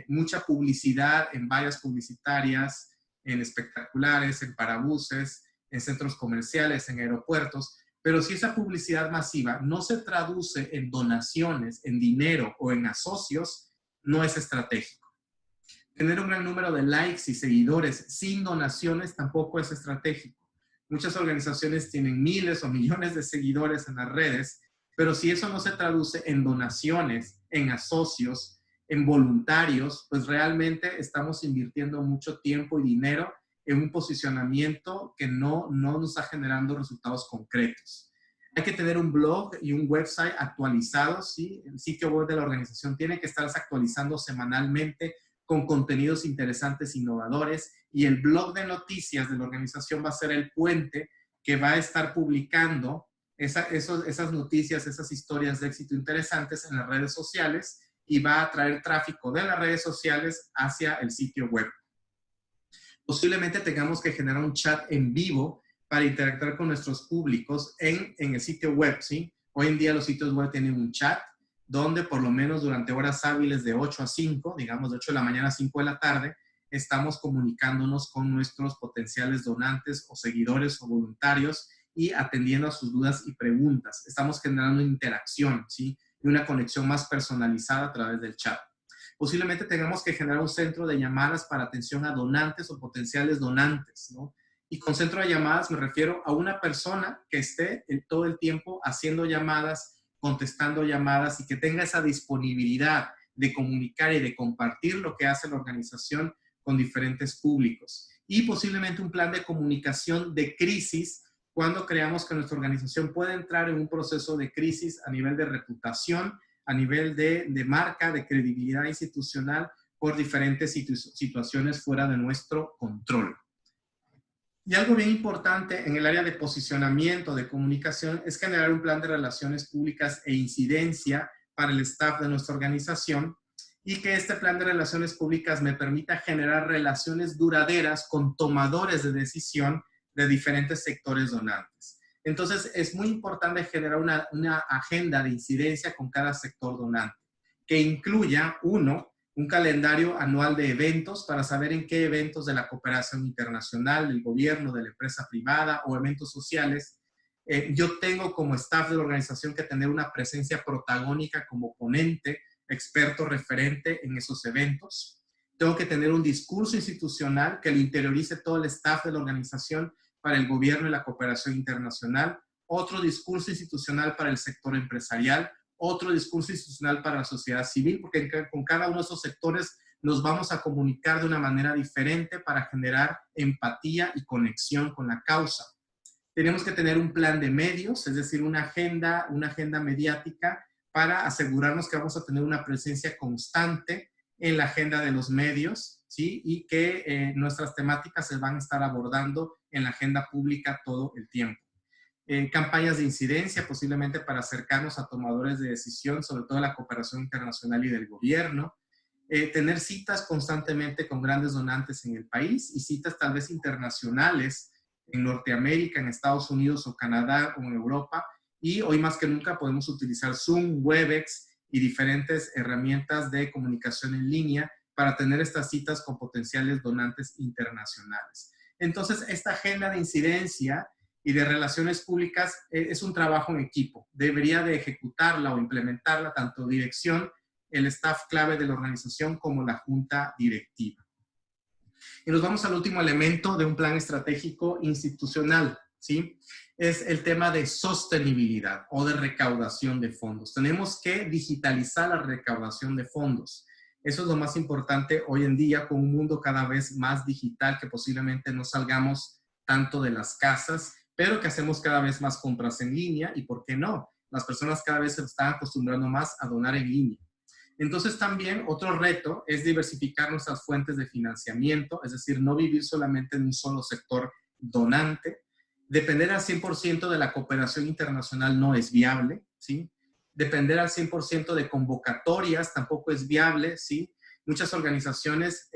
mucha publicidad en vallas publicitarias, en espectaculares, en parabuses, en centros comerciales, en aeropuertos, pero si esa publicidad masiva no se traduce en donaciones, en dinero o en asocios, no es estratégico. Tener un gran número de likes y seguidores sin donaciones tampoco es estratégico. Muchas organizaciones tienen miles o millones de seguidores en las redes, pero si eso no se traduce en donaciones, en asocios, en voluntarios, pues realmente estamos invirtiendo mucho tiempo y dinero en un posicionamiento que no nos está generando resultados concretos. Hay que tener un blog y un website actualizados, ¿sí? El sitio web de la organización tiene que estarse actualizando semanalmente con contenidos interesantes, innovadores, y el blog de noticias de la organización va a ser el puente que va a estar publicando esas noticias, esas historias de éxito interesantes en las redes sociales y va a traer tráfico de las redes sociales hacia el sitio web. Posiblemente tengamos que generar un chat en vivo para interactuar con nuestros públicos en el sitio web, ¿sí? Hoy en día los sitios web tienen un chat donde por lo menos durante horas hábiles de 8 a 5, digamos de 8 de la mañana a 5 de la tarde, estamos comunicándonos con nuestros potenciales donantes o seguidores o voluntarios y atendiendo a sus dudas y preguntas. Estamos generando interacción, ¿sí? Y una conexión más personalizada a través del chat. Posiblemente tengamos que generar un centro de llamadas para atención a donantes o potenciales donantes, ¿no? Y con centro de llamadas me refiero a una persona que esté todo el tiempo haciendo llamadas, contestando llamadas y que tenga esa disponibilidad de comunicar y de compartir lo que hace la organización con diferentes públicos. Y posiblemente un plan de comunicación de crisis cuando creamos que nuestra organización puede entrar en un proceso de crisis a nivel de reputación, a nivel de marca, de credibilidad institucional por diferentes situaciones fuera de nuestro control. Y algo bien importante en el área de posicionamiento, de comunicación, es generar un plan de relaciones públicas e incidencia para el staff de nuestra organización y que este plan de relaciones públicas me permita generar relaciones duraderas con tomadores de decisión de diferentes sectores donantes. Entonces, es muy importante generar una agenda de incidencia con cada sector donante, que incluya, un calendario anual de eventos para saber en qué eventos de la cooperación internacional, del gobierno, de la empresa privada o eventos sociales, yo tengo como staff de la organización que tener una presencia protagónica como ponente, experto referente en esos eventos. Tengo que tener un discurso institucional que lo interiorice todo el staff de la organización para el gobierno y la cooperación internacional, otro discurso institucional para el sector empresarial, otro discurso institucional para la sociedad civil, porque con cada uno de esos sectores nos vamos a comunicar de una manera diferente para generar empatía y conexión con la causa. Tenemos que tener un plan de medios, es decir, una agenda mediática para asegurarnos que vamos a tener una presencia constante en la agenda de los medios, ¿sí? Y que nuestras temáticas se van a estar abordando en la agenda pública todo el tiempo. Campañas de incidencia, posiblemente para acercarnos a tomadores de decisión, sobre todo la cooperación internacional y del gobierno. Tener citas constantemente con grandes donantes en el país y citas tal vez internacionales en Norteamérica, en Estados Unidos o Canadá o en Europa. Y hoy más que nunca podemos utilizar Zoom, Webex y diferentes herramientas de comunicación en línea para tener estas citas con potenciales donantes internacionales. Entonces, esta agenda de incidencia y de relaciones públicas es un trabajo en equipo. Debería de ejecutarla o implementarla tanto dirección, el staff clave de la organización como la junta directiva. Y nos vamos al último elemento de un plan estratégico institucional, ¿sí? Es el tema de sostenibilidad o de recaudación de fondos. Tenemos que digitalizar la recaudación de fondos. Eso es lo más importante hoy en día con un mundo cada vez más digital que posiblemente no salgamos tanto de las casas, pero que hacemos cada vez más compras en línea y, ¿por qué no? Las personas cada vez se están acostumbrando más a donar en línea. Entonces también otro reto es diversificar nuestras fuentes de financiamiento, es decir, no vivir solamente en un solo sector donante. Depender al 100% de la cooperación internacional no es viable, ¿sí? Depender al 100% de convocatorias tampoco es viable, ¿sí? Muchas organizaciones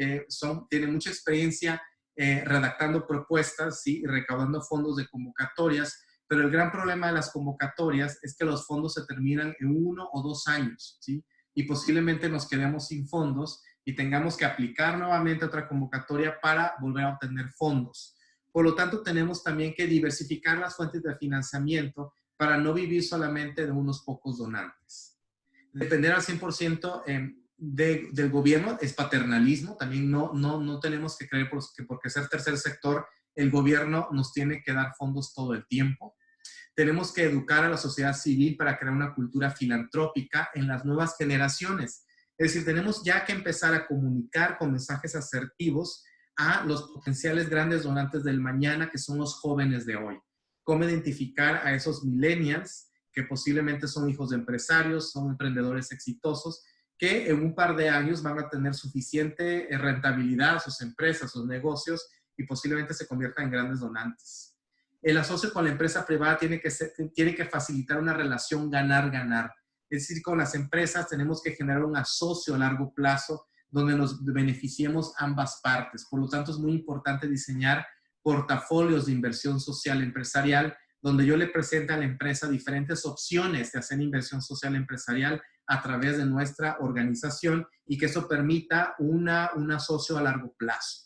tienen mucha experiencia redactando propuestas, ¿sí? Y recaudando fondos de convocatorias, pero el gran problema de las convocatorias es que los fondos se terminan en 1 o 2 años, ¿sí? Y posiblemente nos quedemos sin fondos y tengamos que aplicar nuevamente otra convocatoria para volver a obtener fondos. Por lo tanto, tenemos también que diversificar las fuentes de financiamiento para no vivir solamente de unos pocos donantes. Depender al 100% del gobierno es paternalismo. También no tenemos que creer que porque ser tercer sector el gobierno nos tiene que dar fondos todo el tiempo. Tenemos que educar a la sociedad civil para crear una cultura filantrópica en las nuevas generaciones. Es decir, tenemos ya que empezar a comunicar con mensajes asertivos a los potenciales grandes donantes del mañana, que son los jóvenes de hoy. Cómo identificar a esos millennials, que posiblemente son hijos de empresarios, son emprendedores exitosos, que en un par de años van a tener suficiente rentabilidad a sus empresas, sus negocios, y posiblemente se conviertan en grandes donantes. El asocio con la empresa privada tiene que facilitar una relación ganar-ganar. Es decir, con las empresas tenemos que generar un asocio a largo plazo donde nos beneficiemos ambas partes. Por lo tanto, es muy importante diseñar portafolios de inversión social empresarial donde yo le presente a la empresa diferentes opciones de hacer inversión social empresarial a través de nuestra organización y que eso permita un asocio a largo plazo.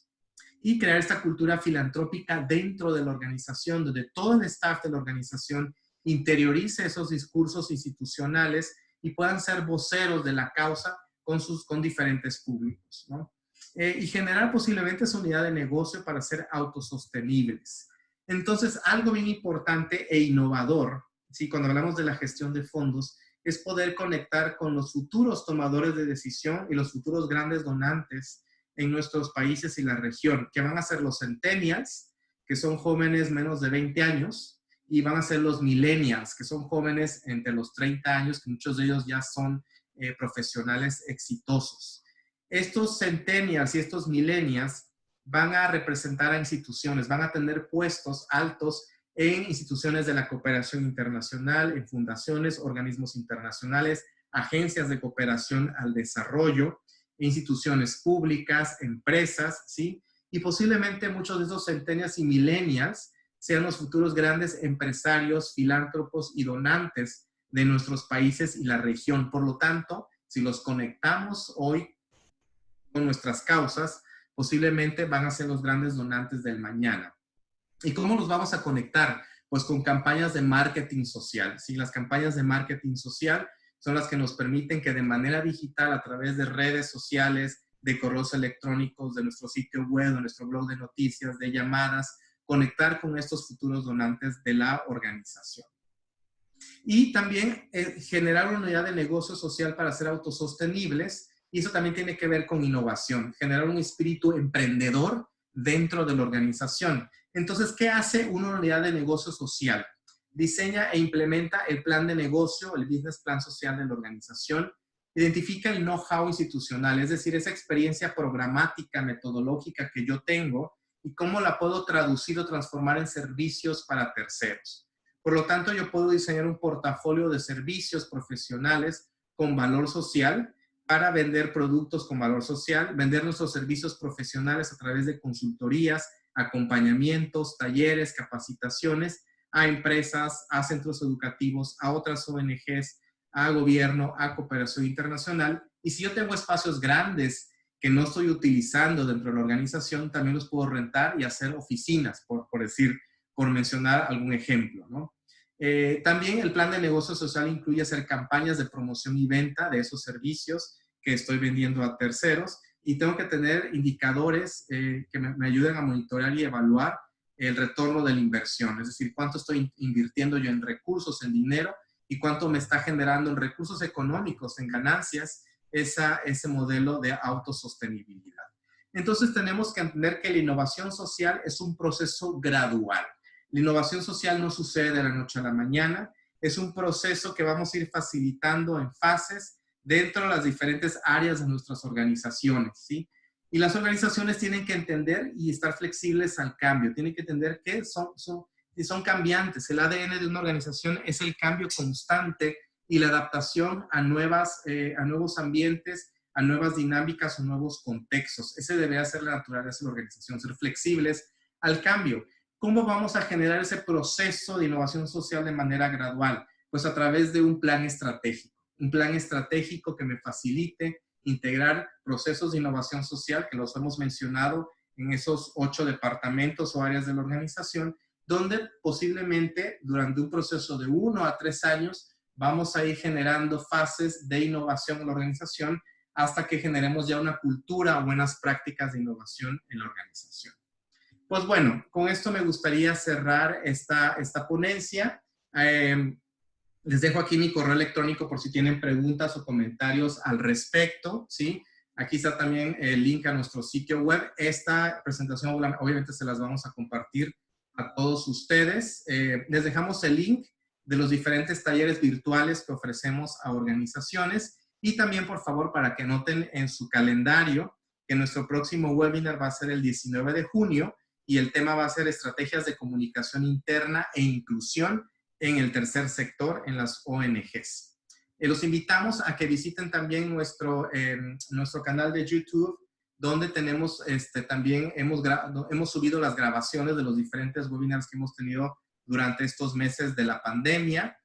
Y crear esta cultura filantrópica dentro de la organización, donde todo el staff de la organización interiorice esos discursos institucionales y puedan ser voceros de la causa con diferentes públicos, ¿no? Y generar posiblemente esa unidad de negocio para ser autosostenibles. Entonces, algo bien importante e innovador, ¿sí? Cuando hablamos de la gestión de fondos, es poder conectar con los futuros tomadores de decisión y los futuros grandes donantes en nuestros países y la región, que van a ser los centennials, que son jóvenes menos de 20 años, y van a ser los millennials, que son jóvenes entre los 30 años, que muchos de ellos ya son profesionales exitosos. Estos centennials y estos millennials van a representar a instituciones, van a tener puestos altos en instituciones de la cooperación internacional, en fundaciones, organismos internacionales, agencias de cooperación al desarrollo, instituciones públicas, empresas, ¿sí? Y posiblemente muchos de esos centennials y millennials sean los futuros grandes empresarios, filántropos y donantes de nuestros países y la región. Por lo tanto, si los conectamos hoy con nuestras causas, posiblemente van a ser los grandes donantes del mañana. ¿Y cómo los vamos a conectar? Pues con campañas de marketing social, ¿sí? Las campañas de marketing social son las que nos permiten que de manera digital, a través de redes sociales, de correos electrónicos, de nuestro sitio web, de nuestro blog de noticias, de llamadas, conectar con estos futuros donantes de la organización. Y también generar una unidad de negocio social para ser autosostenibles, y eso también tiene que ver con innovación, generar un espíritu emprendedor dentro de la organización. Entonces, ¿qué hace una unidad de negocio social? Diseña e implementa el plan de negocio, el business plan social de la organización, identifica el know-how institucional, es decir, esa experiencia programática, metodológica que yo tengo y cómo la puedo traducir o transformar en servicios para terceros. Por lo tanto, yo puedo diseñar un portafolio de servicios profesionales con valor social para vender productos con valor social, vender nuestros servicios profesionales a través de consultorías, acompañamientos, talleres, capacitaciones a empresas, a centros educativos, a otras ONGs, a gobierno, a cooperación internacional. Y si yo tengo espacios grandes que no estoy utilizando dentro de la organización, también los puedo rentar y hacer oficinas, por mencionar algún ejemplo, ¿no? También el plan de negocio social incluye hacer campañas de promoción y venta de esos servicios que estoy vendiendo a terceros, y tengo que tener indicadores que me ayuden a monitorear y evaluar el retorno de la inversión, es decir, cuánto estoy invirtiendo yo en recursos, en dinero, y cuánto me está generando en recursos económicos, en ganancias, ese modelo de autosostenibilidad. Entonces tenemos que entender que la innovación social es un proceso gradual. La innovación social no sucede de la noche a la mañana, es un proceso que vamos a ir facilitando en fases dentro de las diferentes áreas de nuestras organizaciones, ¿sí? Y las organizaciones tienen que entender y estar flexibles al cambio, tienen que entender que son cambiantes. El ADN de una organización es el cambio constante y la adaptación a nuevos ambientes, a nuevas dinámicas o nuevos contextos. Ese debe ser la naturaleza de la organización, ser flexibles al cambio. ¿Cómo vamos a generar ese proceso de innovación social de manera gradual? Pues a través de un plan estratégico que me facilite integrar procesos de innovación social, que los hemos mencionado en esos 8 departamentos o áreas de la organización, donde posiblemente durante un proceso de 1 a 3 años vamos a ir generando fases de innovación en la organización hasta que generemos ya una cultura o buenas prácticas de innovación en la organización. Pues bueno, con esto me gustaría cerrar esta ponencia. Les dejo aquí mi correo electrónico por si tienen preguntas o comentarios al respecto, ¿sí? Aquí está también el link a nuestro sitio web. Esta presentación obviamente se las vamos a compartir a todos ustedes. Les dejamos el link de los diferentes talleres virtuales que ofrecemos a organizaciones y también, por favor, para que anoten en su calendario que nuestro próximo webinar va a ser el 19 de junio y el tema va a ser estrategias de comunicación interna e inclusión en el tercer sector, en las ONGs. Los invitamos a que visiten también nuestro canal de YouTube, donde tenemos también hemos subido las grabaciones de los diferentes webinars que hemos tenido durante estos meses de la pandemia.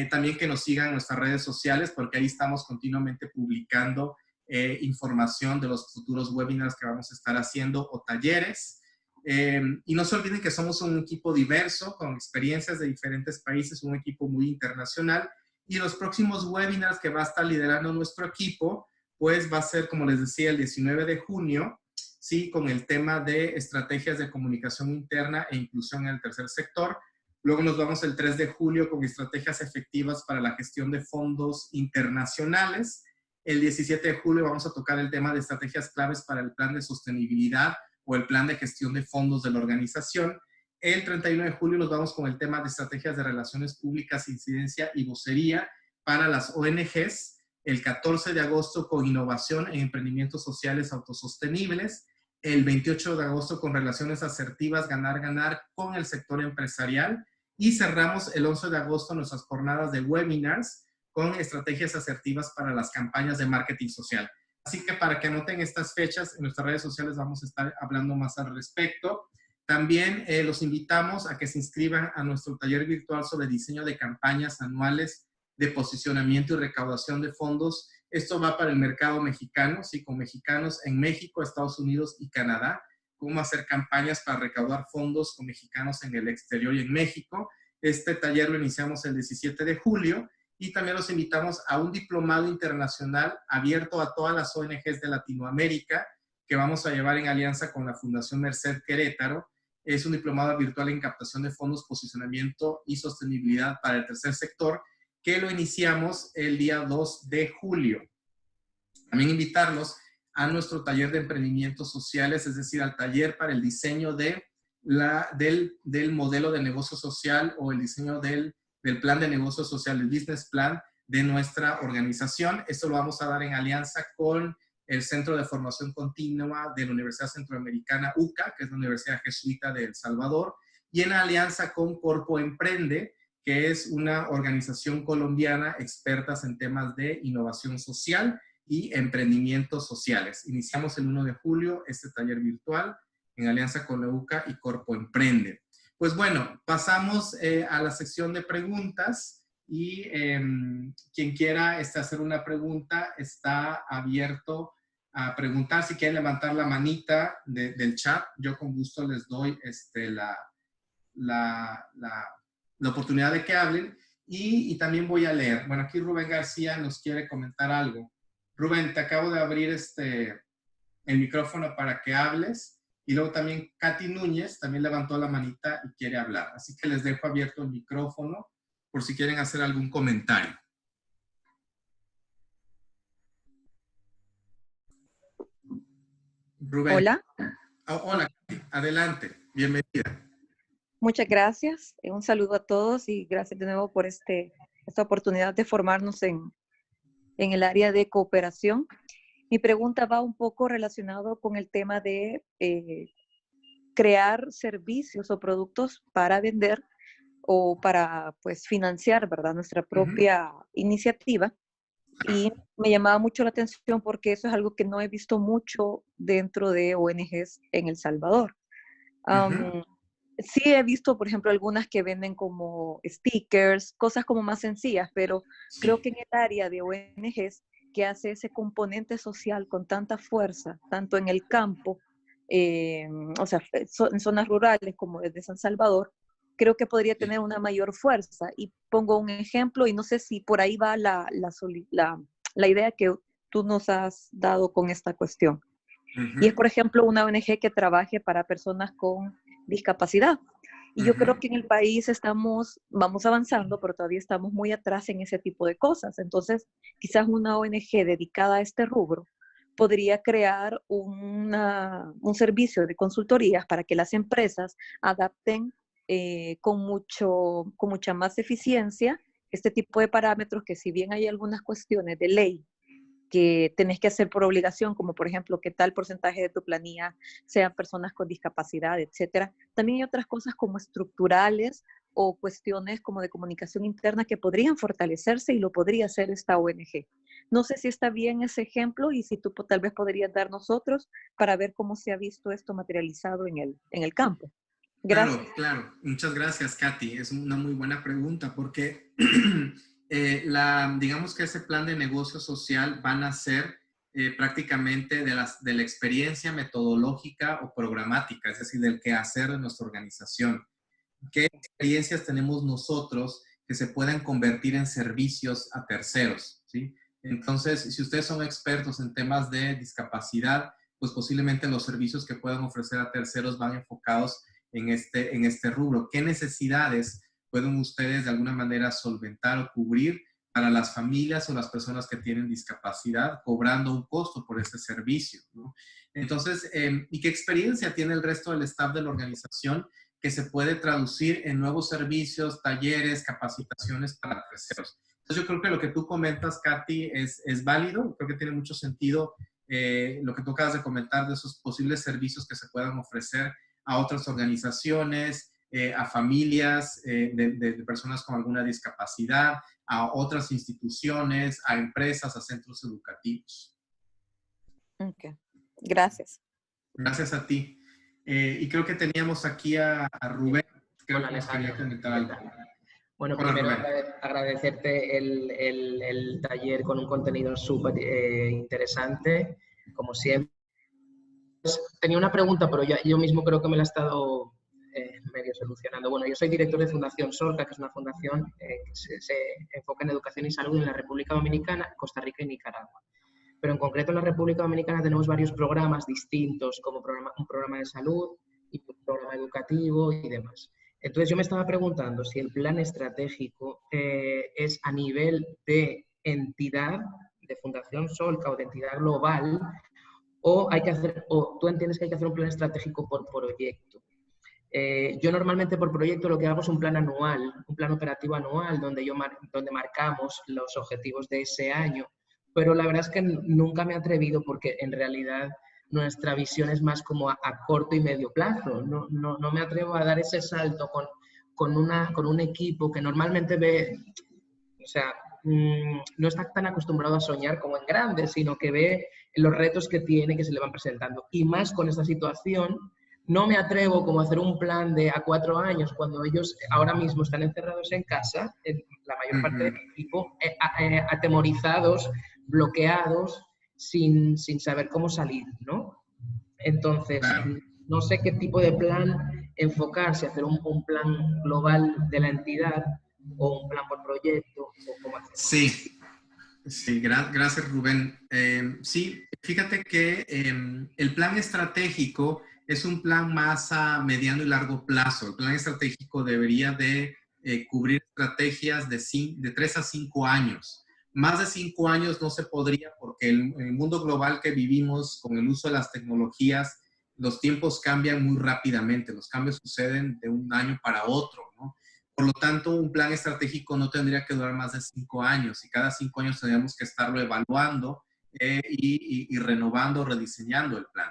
También que nos sigan en nuestras redes sociales, porque ahí estamos continuamente publicando información de los futuros webinars que vamos a estar haciendo o talleres. Y no se olviden que somos un equipo diverso, con experiencias de diferentes países, un equipo muy internacional. Y los próximos webinars que va a estar liderando nuestro equipo, pues va a ser, como les decía, el 19 de junio, ¿sí? Con el tema de estrategias de comunicación interna e inclusión en el tercer sector. Luego nos vamos el 3 de julio con estrategias efectivas para la gestión de fondos internacionales. El 17 de julio vamos a tocar el tema de estrategias claves para el plan de sostenibilidad o el plan de gestión de fondos de la organización. El 31 de julio nos vamos con el tema de estrategias de relaciones públicas, incidencia y vocería para las ONGs. El 14 de agosto con innovación en emprendimientos sociales autosostenibles. El 28 de agosto con relaciones asertivas, ganar, ganar con el sector empresarial. Y cerramos el 11 de agosto nuestras jornadas de webinars con estrategias asertivas para las campañas de marketing social. Así que para que anoten estas fechas, en nuestras redes sociales vamos a estar hablando más al respecto. También los invitamos a que se inscriban a nuestro taller virtual sobre diseño de campañas anuales de posicionamiento y recaudación de fondos. Esto va para el mercado mexicano, sí, con mexicanos en México, Estados Unidos y Canadá. Cómo hacer campañas para recaudar fondos con mexicanos en el exterior y en México. Este taller lo iniciamos el 17 de julio. Y también los invitamos a un diplomado internacional abierto a todas las ONGs de Latinoamérica que vamos a llevar en alianza con la Fundación Merced Querétaro. Es un diplomado virtual en captación de fondos, posicionamiento y sostenibilidad para el tercer sector que lo iniciamos el día 2 de julio. También invitarlos a nuestro taller de emprendimientos sociales, es decir, al taller para el diseño del modelo de negocio social o el diseño del plan de negocio social, el business plan de nuestra organización. Esto lo vamos a dar en alianza con el Centro de Formación Continua de la Universidad Centroamericana UCA, que es la Universidad Jesuita de El Salvador, y en alianza con Corpo Emprende, que es una organización colombiana expertas en temas de innovación social y emprendimientos sociales. Iniciamos el 1 de julio este taller virtual en alianza con la UCA y Corpo Emprende. Pues bueno, pasamos a la sección de preguntas y quien quiera hacer una pregunta está abierto a preguntar. Si quieren levantar la manita del chat, yo con gusto les doy la oportunidad de que hablen y también voy a leer. Bueno, aquí Rubén García nos quiere comentar algo. Rubén, te acabo de abrir el micrófono para que hables. Y luego también Katy Núñez también levantó la manita y quiere hablar. Así que les dejo abierto el micrófono por si quieren hacer algún comentario. Rubén. Hola. Hola, Katy. Adelante. Bienvenida. Muchas gracias. Un saludo a todos y gracias de nuevo por esta oportunidad de formarnos en el área de cooperación. Mi pregunta va un poco relacionado con el tema de crear servicios o productos para vender o para pues financiar, ¿verdad? Nuestra propia iniciativa. Y me llamaba mucho la atención porque eso es algo que no he visto mucho dentro de ONGs en El Salvador. Sí he visto, por ejemplo, algunas que venden como stickers, cosas como más sencillas, pero creo que en el área de ONGs que hace ese componente social con tanta fuerza, tanto en el campo, o sea, en zonas rurales como desde San Salvador, creo que podría tener una mayor fuerza. Y pongo un ejemplo, y no sé si por ahí va la idea que tú nos has dado con esta cuestión. Y es, por ejemplo, una ONG que trabaje para personas con discapacidad. Y yo creo que en el país vamos avanzando, pero todavía estamos muy atrás en ese tipo de cosas. Entonces, quizás una ONG dedicada a este rubro podría crear un servicio de consultorías para que las empresas adapten con mucha más eficiencia este tipo de parámetros que, si bien hay algunas cuestiones de ley que tenés que hacer por obligación, como por ejemplo que tal porcentaje de tu planilla sean personas con discapacidad, etcétera. También hay otras cosas como estructurales o cuestiones como de comunicación interna que podrían fortalecerse, y lo podría hacer esta ONG. No sé si está bien ese ejemplo y si tú tal vez podrías darnos otros para ver cómo se ha visto esto materializado en el campo. Gracias. Claro, claro. Muchas gracias, Katy. Es una muy buena pregunta porque digamos que ese plan de negocio social van a ser prácticamente de la experiencia metodológica o programática, es decir, del quehacer de nuestra organización. ¿Qué experiencias tenemos nosotros que se puedan convertir en servicios a terceros? ¿Sí? Entonces, si ustedes son expertos en temas de discapacidad, pues posiblemente los servicios que puedan ofrecer a terceros van enfocados en este rubro. ¿Qué necesidades pueden ustedes de alguna manera solventar o cubrir para las familias o las personas que tienen discapacidad, cobrando un costo por ese servicio, ¿no? Entonces, ¿y qué experiencia tiene el resto del staff de la organización que se puede traducir en nuevos servicios, talleres, capacitaciones para terceros? Entonces, yo creo que lo que tú comentas, Katy, es válido. Creo que tiene mucho sentido lo que tú acabas de comentar de esos posibles servicios que se puedan ofrecer a otras organizaciones, a familias de personas con alguna discapacidad, a otras instituciones, a empresas, a centros educativos. Okay. Gracias. Gracias a ti. Y creo que teníamos aquí a Rubén. Creo Hola, que nos quería comentar algo. Bueno, Hola, primero Rubén. agradecerte el taller con un contenido súper interesante, como siempre. Tenía una pregunta, pero yo mismo creo que me la he estado medio solucionando. Bueno, yo soy director de Fundación Sorca, que es una fundación que se enfoca en educación y salud en la República Dominicana, Costa Rica y Nicaragua. Pero en concreto en la República Dominicana tenemos varios programas distintos, como un programa de salud y un programa educativo y demás. Entonces yo me estaba preguntando si el plan estratégico es a nivel de entidad, de Fundación Solca o de entidad global, o tú entiendes que hay que hacer un plan estratégico por proyecto. Yo normalmente por proyecto lo que hago es un plan anual, un plan operativo anual, donde marcamos los objetivos de ese año, pero la verdad es que nunca me he atrevido porque en realidad nuestra visión es más como a corto y medio plazo. No me atrevo a dar ese salto con un equipo que normalmente ve, o sea, no está tan acostumbrado a soñar como en grande, sino que ve los retos que tiene, que se le van presentando. Y más con esta situación, no me atrevo como a hacer un plan de a 4 años, cuando ellos ahora mismo están encerrados en casa, la mayor parte del equipo, atemorizados, bloqueados, sin saber cómo salir, ¿no? Entonces, no sé qué tipo de plan enfocarse, hacer un plan global de la entidad o un plan por proyecto, o cómo hacerlo. Sí, gracias, Rubén. Sí, fíjate que el plan estratégico es un plan más a mediano y largo plazo. El plan estratégico debería de cubrir estrategias de 3 a 5 años. Más de 5 años no se podría porque el mundo global que vivimos con el uso de las tecnologías, los tiempos cambian muy rápidamente. Los cambios suceden de un año para otro, ¿no? Por lo tanto, un plan estratégico no tendría que durar más de 5 años y cada 5 años tendríamos que estarlo evaluando y renovando, rediseñando el plan.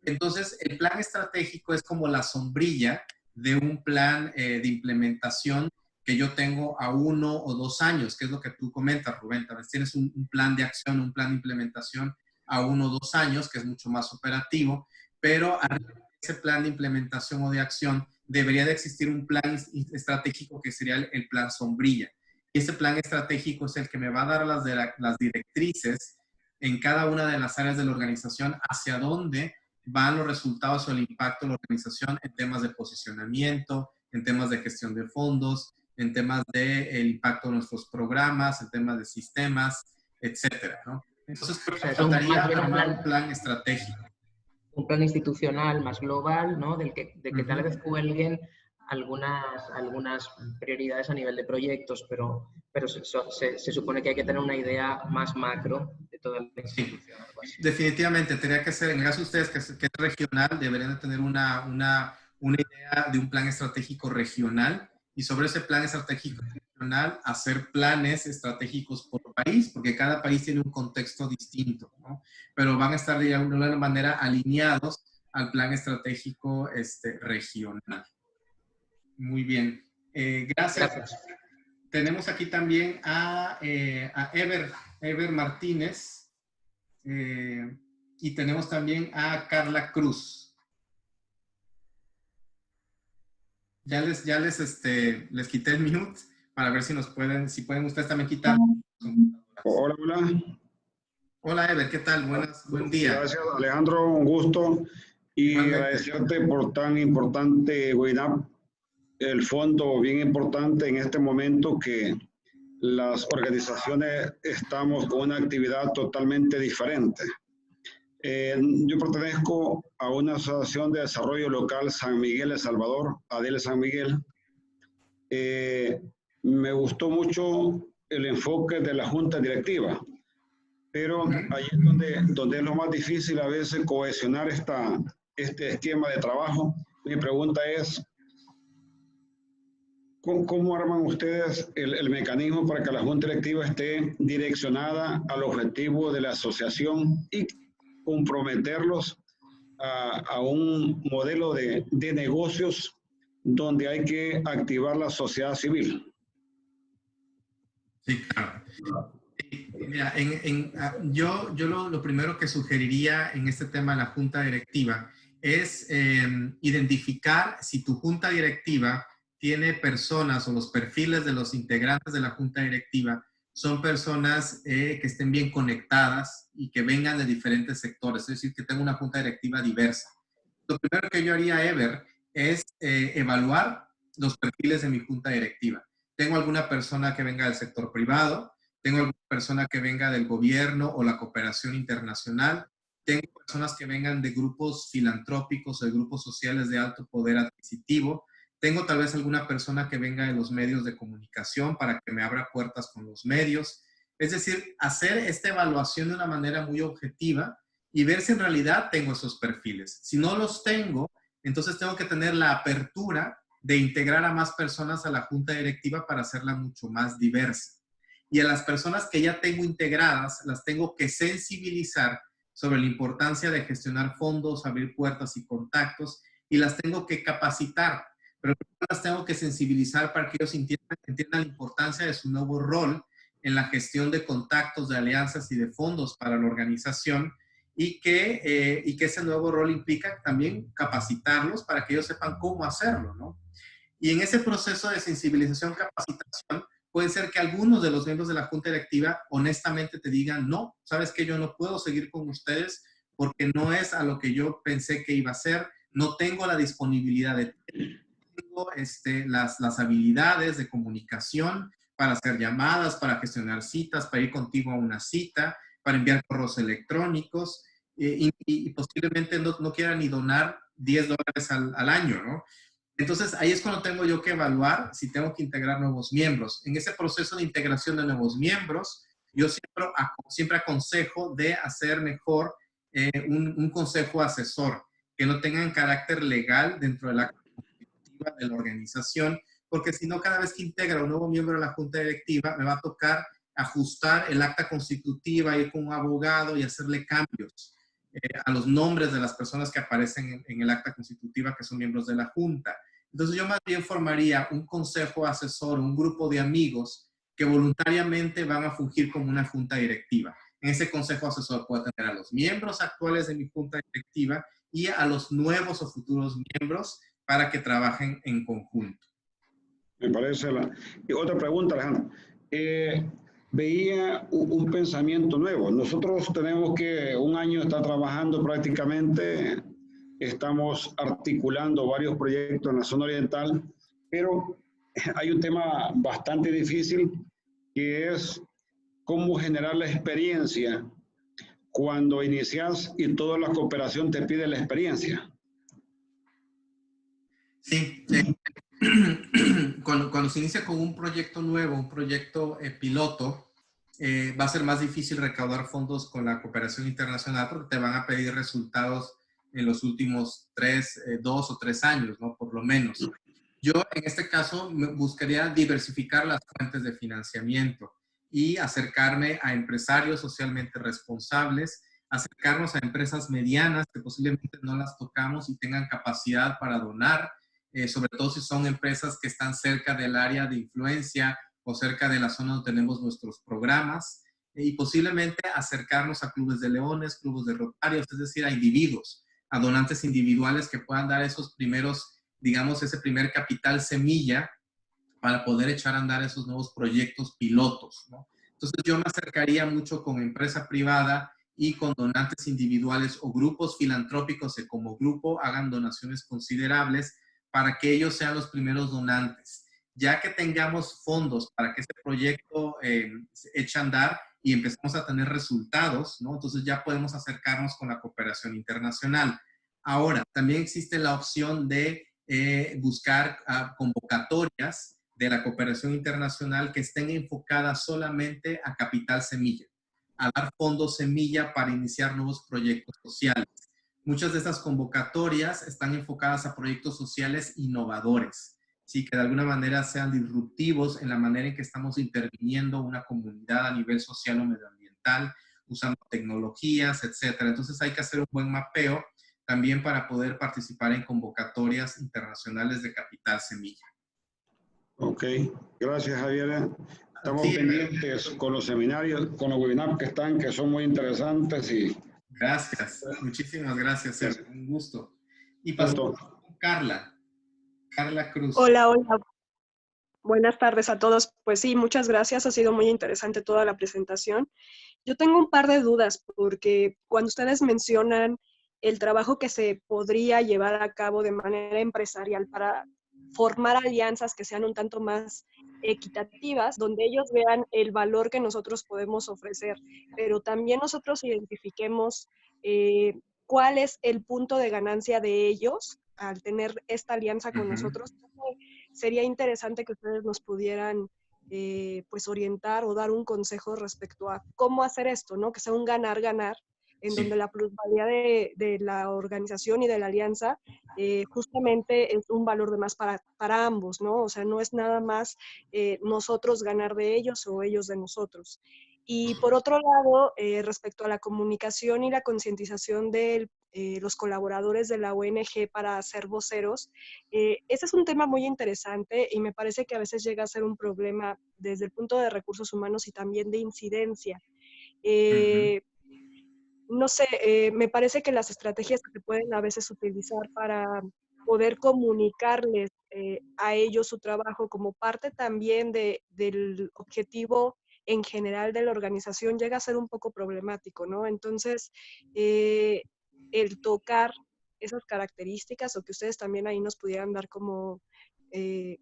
Entonces, el plan estratégico es como la sombrilla de un plan de implementación que yo tengo a 1 o 2 años, que es lo que tú comentas, Rubén. Tal vez tienes un plan de acción, un plan de implementación a 1 o 2 años, que es mucho más operativo, pero arriba de ese plan de implementación o de acción debería de existir un plan estratégico que sería el plan sombrilla. Y ese plan estratégico es el que me va a dar las directrices en cada una de las áreas de la organización hacia dónde van los resultados o el impacto de la organización en temas de posicionamiento, en temas de gestión de fondos, en temas del impacto de nuestros programas, en temas de sistemas, etcétera, ¿no? Entonces, creo que faltaría armar un plan estratégico. un plan institucional más global, ¿no? De que tal vez cuelguen algunas prioridades a nivel de proyectos, pero se supone que hay que tener una idea más macro de toda la institución. Definitivamente, tendría que ser, en el caso de ustedes, que es regional, deberían de tener una idea de un plan estratégico regional, y sobre ese plan estratégico regional hacer planes estratégicos por país, porque cada país tiene un contexto distinto, ¿no? Pero van a estar de alguna manera alineados al plan estratégico regional. Muy bien. Gracias. Tenemos aquí también a Ever Martínez, y tenemos también a Carla Cruz. Ya les quité el mute para ver si pueden ustedes también quitar. Hola, hola. Hola, Ever, ¿qué tal? Buen día. Gracias, Alejandro, un gusto. Y agradecerte por tan importante webinar. El fondo bien importante en este momento que las organizaciones estamos con una actividad totalmente diferente. Yo pertenezco a una asociación de desarrollo local San Miguel El Salvador, ADEL San Miguel. Me gustó mucho el enfoque de la junta directiva, pero ahí es donde es lo más difícil a veces cohesionar este esquema de trabajo. Mi pregunta es, ¿cómo arman ustedes el mecanismo para que la junta directiva esté direccionada al objetivo de la asociación y comprometerlos a un modelo de negocios donde hay que activar la sociedad civil? Sí, claro. Mira, yo lo primero que sugeriría en este tema de la junta directiva es identificar si tu junta directiva tiene personas o los perfiles de los integrantes de la junta directiva son personas que estén bien conectadas y que vengan de diferentes sectores, es decir, que tenga una junta directiva diversa. Lo primero que yo haría, Ever, es evaluar los perfiles de mi junta directiva. ¿Tengo alguna persona que venga del sector privado? ¿Tengo alguna persona que venga del gobierno o la cooperación internacional? ¿Tengo personas que vengan de grupos filantrópicos o de grupos sociales de alto poder adquisitivo? ¿Tengo tal vez alguna persona que venga de los medios de comunicación para que me abra puertas con los medios? Es decir, hacer esta evaluación de una manera muy objetiva y ver si en realidad tengo esos perfiles. Si no los tengo, entonces tengo que tener la apertura de integrar a más personas a la junta directiva para hacerla mucho más diversa. Y a las personas que ya tengo integradas, las tengo que sensibilizar sobre la importancia de gestionar fondos, abrir puertas y contactos, y las tengo que capacitar. Pero las tengo que sensibilizar para que ellos entiendan la importancia de su nuevo rol en la gestión de contactos, de alianzas y de fondos para la organización, y que ese nuevo rol implica también capacitarlos para que ellos sepan cómo hacerlo, ¿no? Y en ese proceso de sensibilización, capacitación, puede ser que algunos de los miembros de la junta directiva honestamente te digan, no, sabes que yo no puedo seguir con ustedes porque no es a lo que yo pensé que iba a ser, no tengo la disponibilidad de tengo las habilidades de comunicación para hacer llamadas, para gestionar citas, para ir contigo a una cita, para enviar correos electrónicos, y posiblemente no quieran ni donar $10 al año, ¿no? Entonces, ahí es cuando tengo yo que evaluar si tengo que integrar nuevos miembros. En ese proceso de integración de nuevos miembros, yo siempre aconsejo de hacer mejor un consejo asesor, que no tengan carácter legal dentro de la constitutiva de la organización, porque si no, cada vez que integra un nuevo miembro de la junta directiva, me va a tocar ajustar el acta constitutiva, ir con un abogado y hacerle cambios a los nombres de las personas que aparecen en el acta constitutiva que son miembros de la junta. Entonces yo más bien formaría un consejo asesor, un grupo de amigos que voluntariamente van a fungir como una junta directiva. En ese consejo asesor puedo tener a los miembros actuales de mi junta directiva y a los nuevos o futuros miembros para que trabajen en conjunto. Me parece Y otra pregunta, Alejandro. Veía un pensamiento nuevo. Nosotros tenemos que un año estar trabajando prácticamente, estamos articulando varios proyectos en la zona oriental, pero hay un tema bastante difícil que es cómo generar la experiencia cuando inicias y toda la cooperación te pide la experiencia. Sí, cuando se inicia con un proyecto nuevo, un proyecto piloto, va a ser más difícil recaudar fondos con la cooperación internacional porque te van a pedir resultados en los últimos 2 o 3 años, ¿no? Por lo menos. Yo, en este caso, buscaría diversificar las fuentes de financiamiento y acercarme a empresarios socialmente responsables, acercarnos a empresas medianas que posiblemente no las tocamos y tengan capacidad para donar, sobre todo si son empresas que están cerca del área de influencia o cerca de la zona donde tenemos nuestros programas, y posiblemente acercarnos a clubes de leones, clubes de rotarios, es decir, a individuos, a donantes individuales que puedan dar esos primeros, digamos, ese primer capital semilla para poder echar a andar esos nuevos proyectos pilotos, ¿no? Entonces yo me acercaría mucho con empresa privada y con donantes individuales o grupos filantrópicos que como grupo hagan donaciones considerables para que ellos sean los primeros donantes. Ya que tengamos fondos para que ese proyecto se eche a andar y empecemos a tener resultados, ¿no? Entonces ya podemos acercarnos con la cooperación internacional. Ahora, también existe la opción de buscar convocatorias de la cooperación internacional que estén enfocadas solamente a capital semilla, a dar fondos semilla para iniciar nuevos proyectos sociales. Muchas de estas convocatorias están enfocadas a proyectos sociales innovadores, ¿sí? Que de alguna manera sean disruptivos en la manera en que estamos interviniendo una comunidad a nivel social o medioambiental, usando tecnologías, etcétera. Entonces hay que hacer un buen mapeo también para poder participar en convocatorias internacionales de capital semilla. Ok, gracias Javier. Estamos pendientes con los seminarios, con los webinars que son muy interesantes. Gracias, muchísimas gracias, Sergio. Un gusto. Y pasamos con Carla Cruz. Hola, hola. Buenas tardes a todos. Pues sí, muchas gracias. Ha sido muy interesante toda la presentación. Yo tengo un par de dudas porque cuando ustedes mencionan el trabajo que se podría llevar a cabo de manera empresarial para formar alianzas que sean un tanto más equitativas, donde ellos vean el valor que nosotros podemos ofrecer, pero también nosotros identifiquemos cuál es el punto de ganancia de ellos al tener esta alianza con nosotros. Sería interesante que ustedes nos pudieran pues orientar o dar un consejo respecto a cómo hacer esto, ¿no? Que sea un ganar-ganar, en donde la plusvalía de la organización y de la alianza justamente es un valor de más para ambos, ¿no? O sea, no es nada más nosotros ganar de ellos o ellos de nosotros. Y por otro lado, respecto a la comunicación y la concientización de los colaboradores de la ONG para ser voceros, ese es un tema muy interesante y me parece que a veces llega a ser un problema desde el punto de recursos humanos y también de incidencia. No sé, me parece que las estrategias que se pueden a veces utilizar para poder comunicarles a ellos su trabajo como parte también del objetivo en general de la organización llega a ser un poco problemático, ¿no? Entonces, el tocar esas características o que ustedes también ahí nos pudieran dar como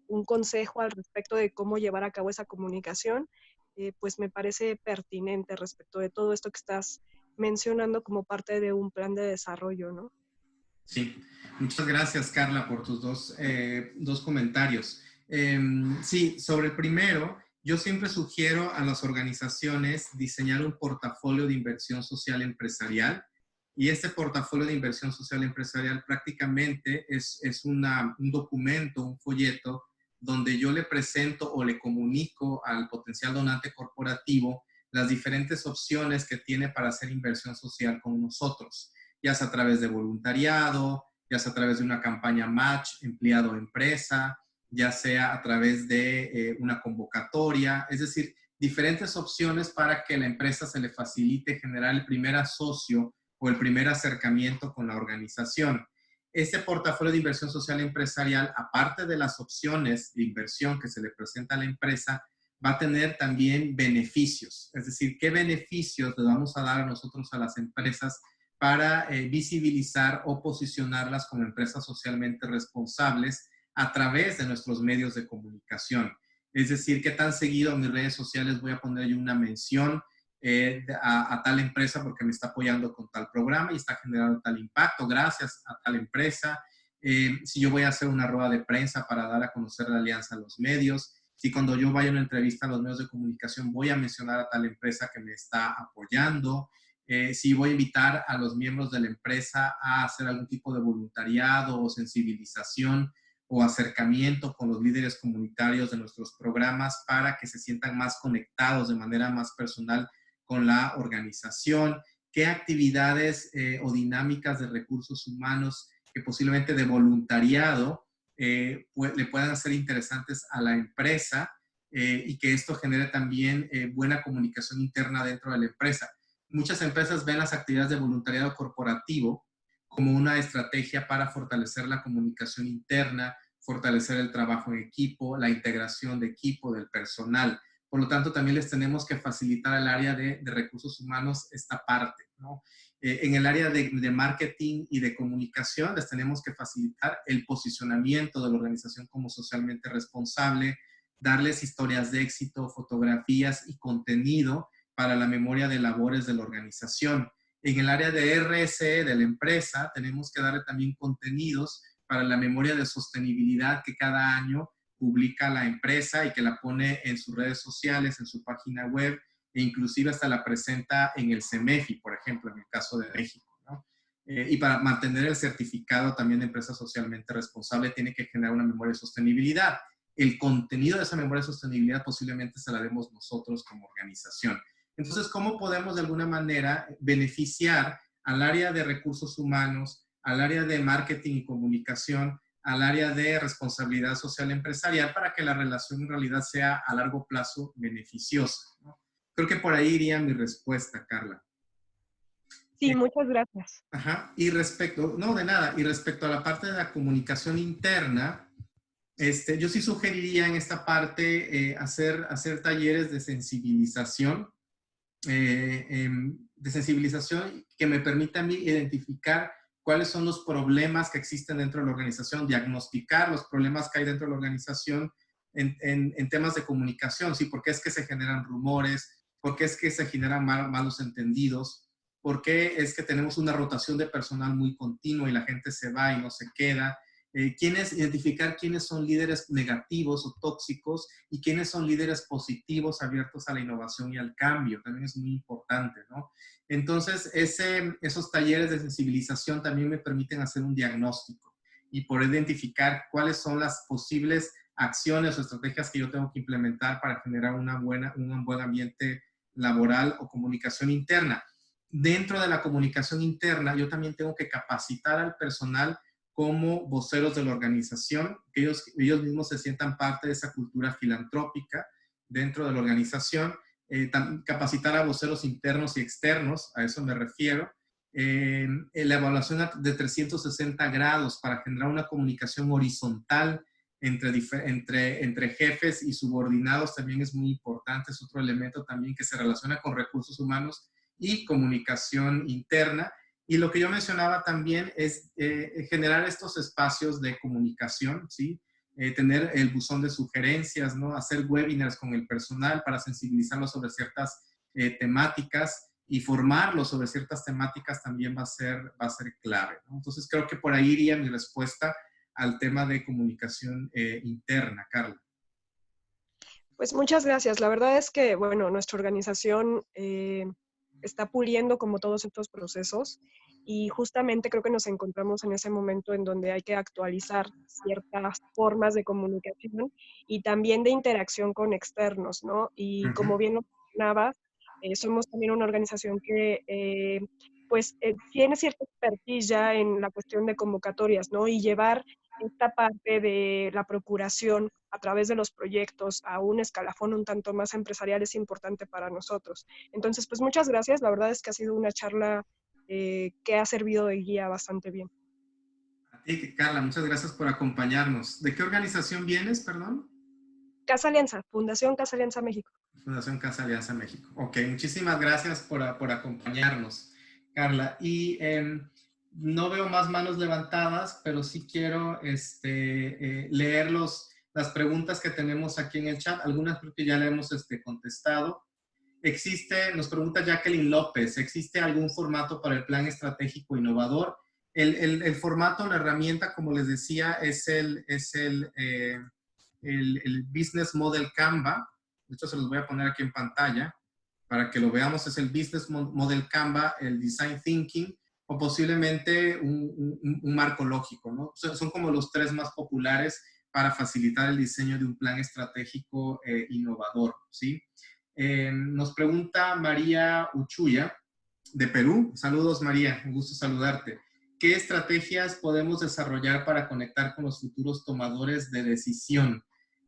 un consejo al respecto de cómo llevar a cabo esa comunicación, pues me parece pertinente respecto de todo esto que estás mencionando como parte de un plan de desarrollo, ¿no? Sí, muchas gracias, Carla, por tus dos comentarios. Sí, sobre el primero, yo siempre sugiero a las organizaciones diseñar un portafolio de inversión social empresarial, y este portafolio de inversión social empresarial prácticamente es un documento, un folleto, donde yo le presento o le comunico al potencial donante corporativo las diferentes opciones que tiene para hacer inversión social con nosotros, ya sea a través de voluntariado, ya sea a través de una campaña match empleado-empresa, ya sea a través de una convocatoria, es decir, diferentes opciones para que a la empresa se le facilite generar el primer asocio o el primer acercamiento con la organización. Este portafolio de inversión social empresarial, aparte de las opciones de inversión que se le presenta a la empresa, va a tener también beneficios. Es decir, ¿qué beneficios le vamos a dar a nosotros a las empresas para visibilizar o posicionarlas como empresas socialmente responsables a través de nuestros medios de comunicación? Es decir, ¿qué tan seguido en mis redes sociales voy a poner yo una mención a tal empresa porque me está apoyando con tal programa y está generando tal impacto gracias a tal empresa. Si yo voy a hacer una rueda de prensa para dar a conocer la alianza a los medios, si cuando yo vaya a una entrevista a los medios de comunicación voy a mencionar a tal empresa que me está apoyando, si voy a invitar a los miembros de la empresa a hacer algún tipo de voluntariado o sensibilización o acercamiento con los líderes comunitarios de nuestros programas para que se sientan más conectados de manera más personal con la organización, qué actividades o dinámicas de recursos humanos que posiblemente de voluntariado le puedan hacer interesantes a la empresa y que esto genere también buena comunicación interna dentro de la empresa. Muchas empresas ven las actividades de voluntariado corporativo como una estrategia para fortalecer la comunicación interna, fortalecer el trabajo en equipo, la integración de equipo, del personal. Por lo tanto, también les tenemos que facilitar al área de recursos humanos esta parte, ¿no? En el área de marketing y de comunicación, les tenemos que facilitar el posicionamiento de la organización como socialmente responsable, darles historias de éxito, fotografías y contenido para la memoria de labores de la organización. En el área de RSE de la empresa, tenemos que darle también contenidos para la memoria de sostenibilidad que cada año publica la empresa y que la pone en sus redes sociales, en su página web, e inclusive hasta la presenta en el CEMEFI, por ejemplo, en el caso de México, ¿no? Y para mantener el certificado también de empresa socialmente responsable, tiene que generar una memoria de sostenibilidad. El contenido de esa memoria de sostenibilidad posiblemente se la demos nosotros como organización. Entonces, ¿cómo podemos de alguna manera beneficiar al área de recursos humanos, al área de marketing y comunicación, al área de responsabilidad social empresarial para que la relación en realidad sea a largo plazo beneficiosa, ¿no? Creo que por ahí iría mi respuesta, Carla. Sí, muchas gracias. Ajá. Y respecto, no, de nada, y respecto a la parte de la comunicación interna, yo sí sugeriría en esta parte hacer talleres de sensibilización que me permita a mí identificar cuáles son los problemas que existen dentro de la organización, diagnosticar los problemas que hay dentro de la organización en temas de comunicación, ¿sí? ¿Por qué es que se generan rumores? ¿Por qué es que se generan malos entendidos? ¿Por qué es que tenemos una rotación de personal muy continua y la gente se va y no se queda? Identificar quiénes son líderes negativos o tóxicos y quiénes son líderes positivos abiertos a la innovación y al cambio. También es muy importante, ¿no? Entonces, esos talleres de sensibilización también me permiten hacer un diagnóstico y poder identificar cuáles son las posibles acciones o estrategias que yo tengo que implementar para generar un buen ambiente laboral o comunicación interna. Dentro de la comunicación interna, yo también tengo que capacitar al personal como voceros de la organización, que ellos mismos se sientan parte de esa cultura filantrópica dentro de la organización, capacitar a voceros internos y externos, a eso me refiero, la evaluación de 360 grados para generar una comunicación horizontal entre jefes y subordinados también es muy importante, es otro elemento también que se relaciona con recursos humanos y comunicación interna. Y lo que yo mencionaba también es generar estos espacios de comunicación, ¿sí? Tener el buzón de sugerencias, ¿no? Hacer webinars con el personal para sensibilizarlos sobre ciertas temáticas y formarlos sobre ciertas temáticas también va a ser clave, ¿no? Entonces creo que por ahí iría mi respuesta al tema de comunicación interna, Carla. Pues muchas gracias. La verdad es que, bueno, nuestra organización está puliendo como todos estos procesos y justamente creo que nos encontramos en ese momento en donde hay que actualizar ciertas formas de comunicación y también de interacción con externos, ¿no? Y como bien lo mencionabas, somos también una organización que tiene cierta expertise ya en la cuestión de convocatorias, ¿no? Y llevar esta parte de la procuración a través de los proyectos a un escalafón un tanto más empresarial es importante para nosotros. Entonces, pues muchas gracias. La verdad es que ha sido una charla que ha servido de guía bastante bien. A ti, Carla, muchas gracias por acompañarnos. ¿De qué organización vienes, perdón? Casa Alianza, Fundación Casa Alianza México. Fundación Casa Alianza México. Ok, muchísimas gracias por acompañarnos, Carla. Y no veo más manos levantadas, pero sí quiero leer las preguntas que tenemos aquí en el chat. Algunas creo que ya le hemos contestado. Nos pregunta Jacqueline López, ¿existe algún formato para el plan estratégico innovador? El formato, la herramienta, como les decía, es el Business Model Canva. Esto se los voy a poner aquí en pantalla para que lo veamos. Es el Business Model Canva, el Design Thinking o posiblemente un marco lógico, ¿no? Son como los tres más populares para facilitar el diseño de un plan estratégico innovador, ¿sí? Nos pregunta María Uchuya, de Perú. Saludos, María, un gusto saludarte. ¿Qué estrategias podemos desarrollar para conectar con los futuros tomadores de decisión?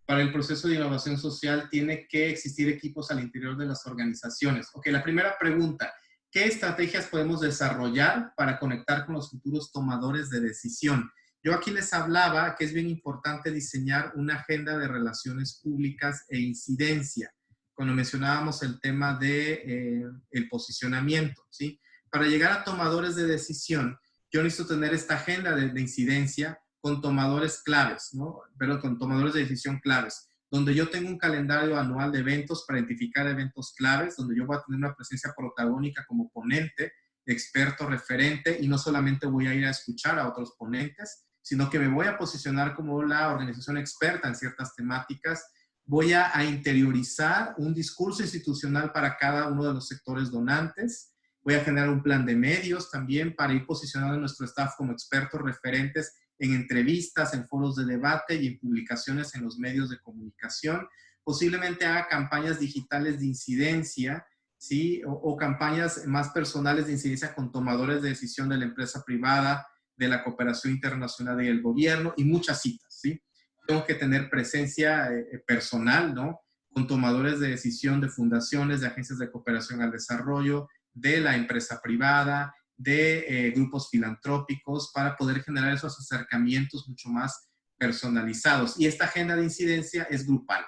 Para el proceso de innovación social tiene que existir equipos al interior de las organizaciones. Ok, la primera pregunta, ¿qué estrategias podemos desarrollar para conectar con los futuros tomadores de decisión? Yo aquí les hablaba que es bien importante diseñar una agenda de relaciones públicas e incidencia, cuando mencionábamos el tema de el posicionamiento, ¿sí? Para llegar a tomadores de decisión, yo necesito tener esta agenda de incidencia con tomadores claves, ¿no? Pero con tomadores de decisión claves, donde yo tengo un calendario anual de eventos para identificar eventos claves, donde yo voy a tener una presencia protagónica como ponente, experto, referente, y no solamente voy a ir a escuchar a otros ponentes, sino que me voy a posicionar como la organización experta en ciertas temáticas. Voy a interiorizar un discurso institucional para cada uno de los sectores donantes. Voy a generar un plan de medios también para ir posicionando a nuestro staff como expertos referentes en entrevistas, en foros de debate y en publicaciones en los medios de comunicación. Posiblemente haga campañas digitales de incidencia, ¿sí? O campañas más personales de incidencia con tomadores de decisión de la empresa privada, de la cooperación internacional y el gobierno, y muchas citas, ¿sí? Tengo que tener presencia personal, ¿no? Con tomadores de decisión de fundaciones, de agencias de cooperación al desarrollo, de la empresa privada, de grupos filantrópicos, para poder generar esos acercamientos mucho más personalizados. Y esta agenda de incidencia es grupal.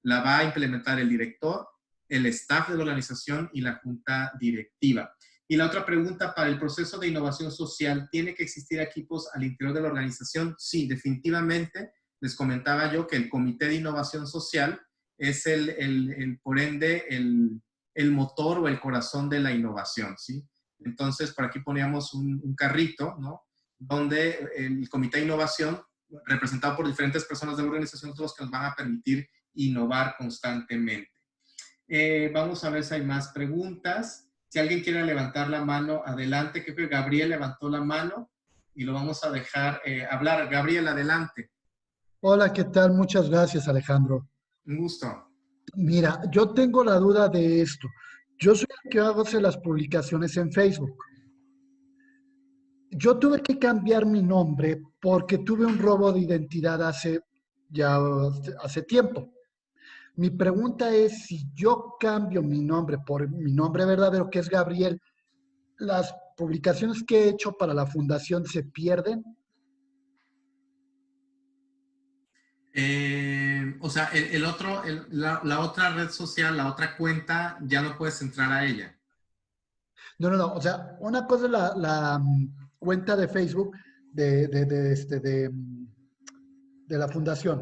La va a implementar el director, el staff de la organización y la junta directiva. Y la otra pregunta, para el proceso de innovación social, ¿tiene que existir equipos al interior de la organización? Sí, definitivamente. Les comentaba yo que el Comité de Innovación Social es por ende, el motor o el corazón de la innovación, ¿sí? Entonces, por aquí poníamos un carrito, ¿no? Donde el Comité de Innovación, representado por diferentes personas de la organización, son los que nos van a permitir innovar constantemente. Vamos a ver si hay más preguntas. Si alguien quiere levantar la mano, adelante. Creo que Gabriel levantó la mano y lo vamos a dejar hablar. Gabriel, adelante. Hola, ¿qué tal? Muchas gracias, Alejandro. Un gusto. Mira, yo tengo la duda de esto. Yo soy el que hace las publicaciones en Facebook. Yo tuve que cambiar mi nombre porque tuve un robo de identidad hace tiempo. Mi pregunta es, si yo cambio mi nombre por mi nombre verdadero, que es Gabriel, ¿las publicaciones que he hecho para la fundación se pierden? O sea, la otra red social, la otra cuenta, ya no puedes entrar a ella. No. O sea, una cosa es la cuenta de Facebook de la fundación.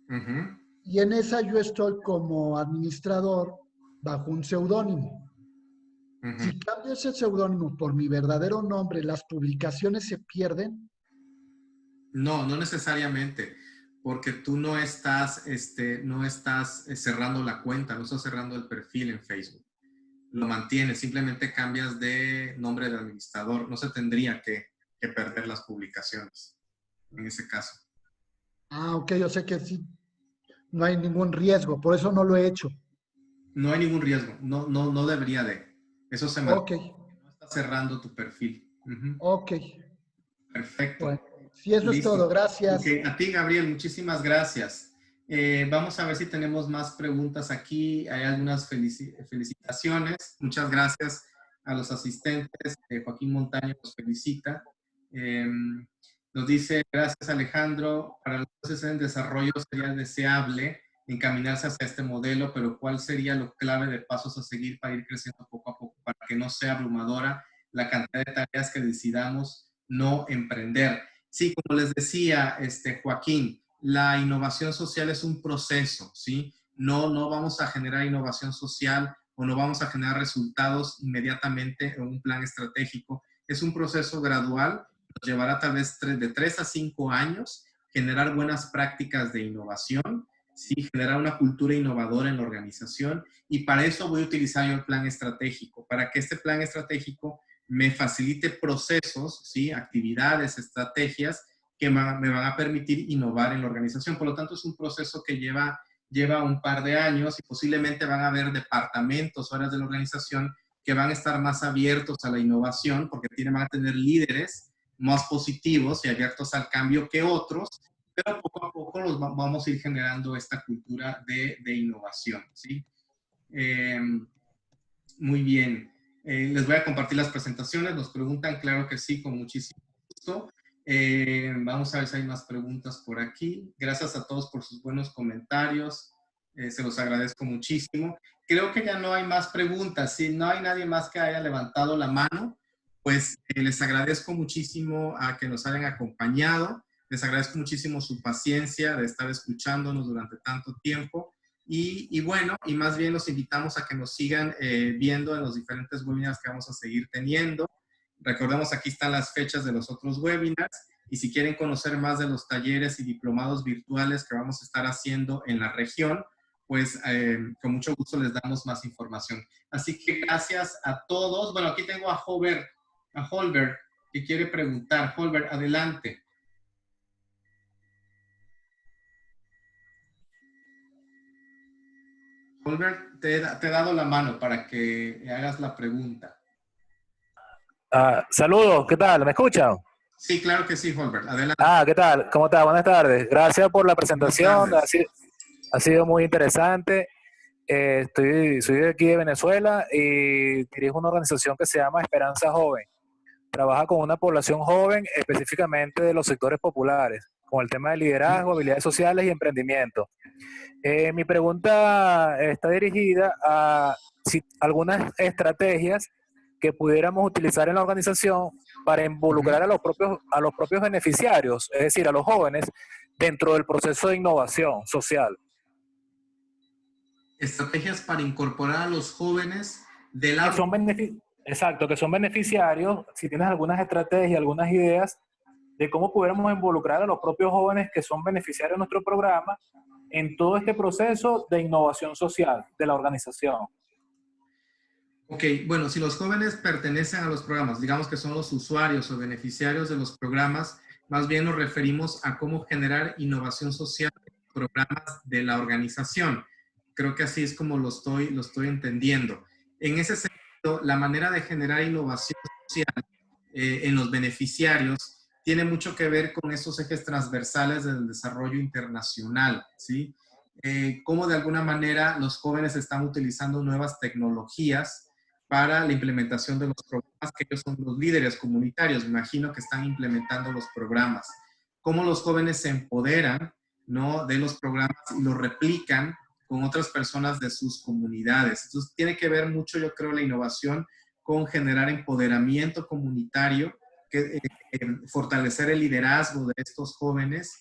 Uh-huh. Y en esa yo estoy como administrador bajo un seudónimo. Uh-huh. Si cambio ese seudónimo por mi verdadero nombre, ¿las publicaciones se pierden? No, no necesariamente, porque tú no estás cerrando la cuenta, no estás cerrando el perfil en Facebook. Lo mantienes, simplemente cambias de nombre de administrador. No se tendría que perder las publicaciones en ese caso. Ah, ok, yo sé que sí. No hay ningún riesgo, por eso no lo he hecho. No hay ningún riesgo, no debería de. Eso se mantiene. Ok. No está cerrando tu perfil. Uh-huh. Ok. Perfecto. Bueno, sí, eso Listo. es todo. Gracias. Okay. A ti, Gabriel, muchísimas gracias. Vamos a ver si tenemos más preguntas aquí. Hay algunas felicitaciones. Muchas gracias a los asistentes. Joaquín Montaño nos felicita. Nos dice, gracias Alejandro, para los procesos en desarrollo sería deseable encaminarse hacia este modelo, pero ¿cuál sería lo clave de pasos a seguir para ir creciendo poco a poco, para que no sea abrumadora la cantidad de tareas que decidamos no emprender? Sí, como les decía, Joaquín, la innovación social es un proceso, ¿sí? No vamos a generar innovación social o no vamos a generar resultados inmediatamente en un plan estratégico. Es un proceso gradual, nos llevará tal vez de 3 a 5 años, generar buenas prácticas de innovación, ¿sí? Generar una cultura innovadora en la organización, y para eso voy a utilizar yo el plan estratégico, para que este plan estratégico me facilite procesos, ¿sí? Actividades, estrategias que me van a permitir innovar en la organización. Por lo tanto, es un proceso que lleva un par de años, y posiblemente van a haber departamentos o áreas de la organización que van a estar más abiertos a la innovación, porque van a tener líderes más positivos y abiertos al cambio que otros, pero poco a poco vamos a ir generando esta cultura de innovación, ¿sí? Muy bien. Les voy a compartir las presentaciones. Nos preguntan, claro que sí, con muchísimo gusto. Vamos a ver si hay más preguntas por aquí. Gracias a todos por sus buenos comentarios. Se los agradezco muchísimo. Creo que ya no hay más preguntas. Si no hay nadie más que haya levantado la mano, pues les agradezco muchísimo a que nos hayan acompañado. Les agradezco muchísimo su paciencia de estar escuchándonos durante tanto tiempo. Y bueno, y más bien los invitamos a que nos sigan viendo en los diferentes webinars que vamos a seguir teniendo. Recordemos, aquí están las fechas de los otros webinars, y si quieren conocer más de los talleres y diplomados virtuales que vamos a estar haciendo en la región, pues con mucho gusto les damos más información. Así que gracias a todos. Bueno, aquí tengo a Holbert, que quiere preguntar. Holbert, adelante. Holbert, te he dado la mano para que hagas la pregunta. Saludos, ¿qué tal? ¿Me escuchan? Sí, claro que sí, Holbert. Adelante. ¿Qué tal? ¿Cómo está? Buenas tardes. Gracias por la presentación. Ha sido muy interesante. Soy de aquí de Venezuela y dirijo una organización que se llama Esperanza Joven. Trabaja con una población joven, específicamente de los sectores populares, con el tema de liderazgo, habilidades sociales y emprendimiento. Mi pregunta está dirigida a algunas estrategias que pudiéramos utilizar en la organización para involucrar a los propios beneficiarios, es decir, a los jóvenes, dentro del proceso de innovación social. Estrategias para incorporar a los jóvenes de la... Exacto, que son beneficiarios. Si tienes algunas estrategias, algunas ideas de cómo pudiéramos involucrar a los propios jóvenes que son beneficiarios de nuestro programa en todo este proceso de innovación social de la organización. Ok, bueno, si los jóvenes pertenecen a los programas, digamos que son los usuarios o beneficiarios de los programas, más bien nos referimos a cómo generar innovación social en los programas de la organización. Creo que así es como lo estoy entendiendo. En ese sentido, la manera de generar innovación social en los beneficiarios tiene mucho que ver con esos ejes transversales del desarrollo internacional, ¿sí? Cómo de alguna manera los jóvenes están utilizando nuevas tecnologías para la implementación de los programas, que ellos son los líderes comunitarios, me imagino que están implementando los programas. Cómo los jóvenes se empoderan, ¿no?, de los programas y los replican con otras personas de sus comunidades. Entonces, tiene que ver mucho, yo creo, la innovación con generar empoderamiento comunitario, fortalecer el liderazgo de estos jóvenes,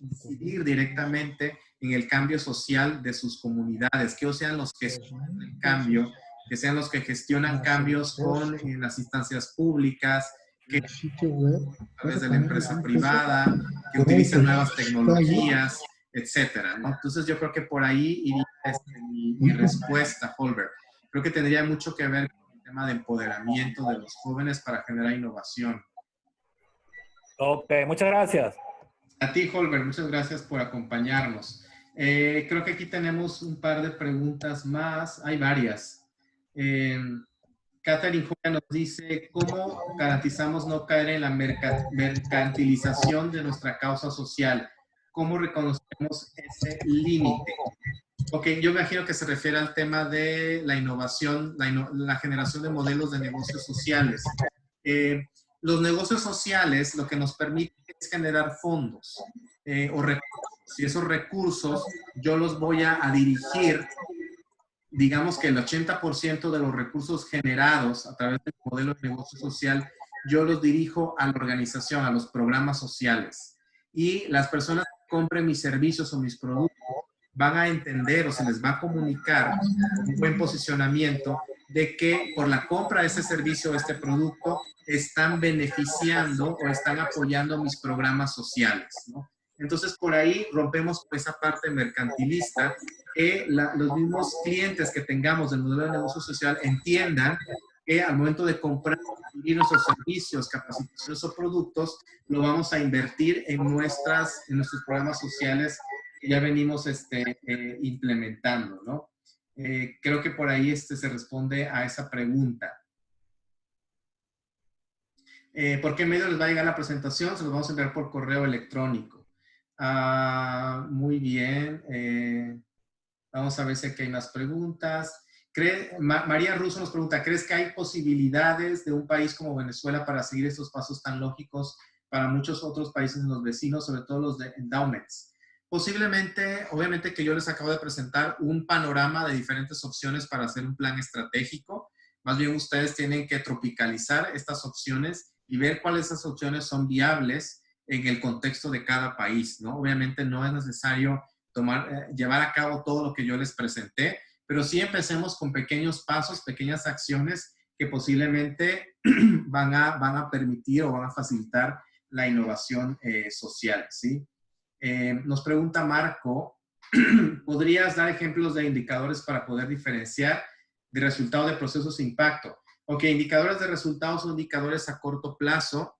incidir directamente en el cambio social de sus comunidades, que ellos sean los que gestionan el cambio, que sean los que gestionan cambios en las instancias públicas, que a través de la empresa privada, que utilizan nuevas tecnologías, etcétera, ¿no? Entonces yo creo que por ahí iría mi respuesta, Holbert. Creo que tendría mucho que ver con el tema de empoderamiento de los jóvenes para generar innovación. Ok, muchas gracias. A ti, Holbert, muchas gracias por acompañarnos. Creo que aquí tenemos un par de preguntas más. Hay varias. Catherine Julia nos dice, ¿cómo garantizamos no caer en la mercantilización de nuestra causa social? ¿Cómo reconocemos ese límite? Ok, yo me imagino que se refiere al tema de la innovación, la generación de modelos de negocios sociales. Los negocios sociales lo que nos permite es generar fondos o recursos. Y esos recursos yo los voy a dirigir, digamos que el 80% de los recursos generados a través del modelo de negocio social, yo los dirijo a la organización, a los programas sociales. Y las personas que compren mis servicios o mis productos van a entender o se les va a comunicar un buen posicionamiento de que por la compra de ese servicio o este producto están beneficiando o están apoyando mis programas sociales, ¿no? Entonces, por ahí rompemos esa parte mercantilista, que los mismos clientes que tengamos del modelo de negocio social entiendan que al momento de comprar nuestros servicios, capacitaciones o productos, lo vamos a invertir en nuestros programas sociales que ya venimos implementando, ¿no? Creo que por ahí se responde a esa pregunta. ¿Por qué medio les va a llegar la presentación? Se los vamos a enviar por correo electrónico. Muy bien. Vamos a ver si aquí hay más preguntas. María Russo nos pregunta, ¿crees que hay posibilidades de un país como Venezuela para seguir estos pasos tan lógicos para muchos otros países de los vecinos, sobre todo los de endowments? Posiblemente, obviamente que yo les acabo de presentar un panorama de diferentes opciones para hacer un plan estratégico. Más bien ustedes tienen que tropicalizar estas opciones y ver cuáles de esas opciones son viables en el contexto de cada país, ¿no? Obviamente no es necesario llevar a cabo todo lo que yo les presenté, pero sí empecemos con pequeños pasos, pequeñas acciones que posiblemente van a permitir o van a facilitar la innovación social, ¿sí? Nos pregunta Marco, ¿podrías dar ejemplos de indicadores para poder diferenciar de resultado de procesos de impacto? Ok, indicadores de resultados son indicadores a corto plazo.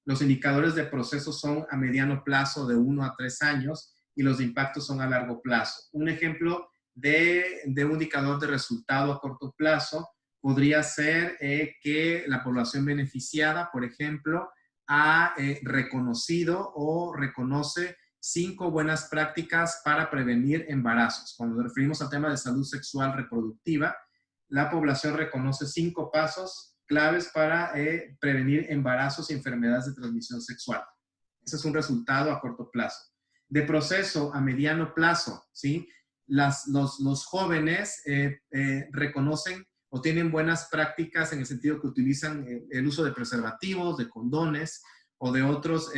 Los indicadores de procesos son a mediano plazo de 1 a 3 años y los de impacto son a largo plazo. Un ejemplo de un indicador de resultado a corto plazo podría ser que la población beneficiada, por ejemplo, ha reconocido o reconoce 5 buenas prácticas para prevenir embarazos. Cuando nos referimos al tema de salud sexual reproductiva, la población reconoce 5 pasos claves para prevenir embarazos y enfermedades de transmisión sexual. Ese es un resultado a corto plazo. De proceso a mediano plazo, ¿sí? Los jóvenes reconocen o tienen buenas prácticas en el sentido que utilizan el uso de preservativos, de condones o de otros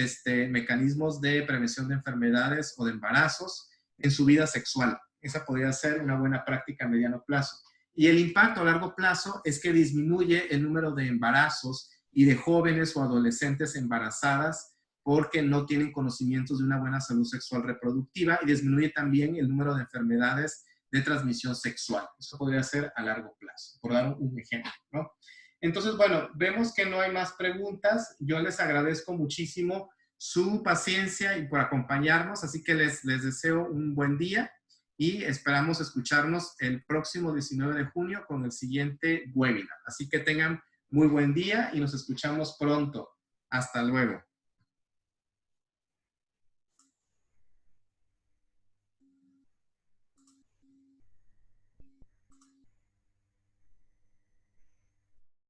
mecanismos de prevención de enfermedades o de embarazos en su vida sexual. Esa podría ser una buena práctica a mediano plazo. Y el impacto a largo plazo es que disminuye el número de embarazos y de jóvenes o adolescentes embarazadas porque no tienen conocimientos de una buena salud sexual reproductiva, y disminuye también el número de enfermedades de transmisión sexual. Eso podría ser a largo plazo, por dar un ejemplo, ¿no? Entonces, bueno, vemos que no hay más preguntas. Yo les agradezco muchísimo su paciencia y por acompañarnos, así que les deseo un buen día y esperamos escucharnos el próximo 19 de junio con el siguiente webinar. Así que tengan muy buen día y nos escuchamos pronto. Hasta luego.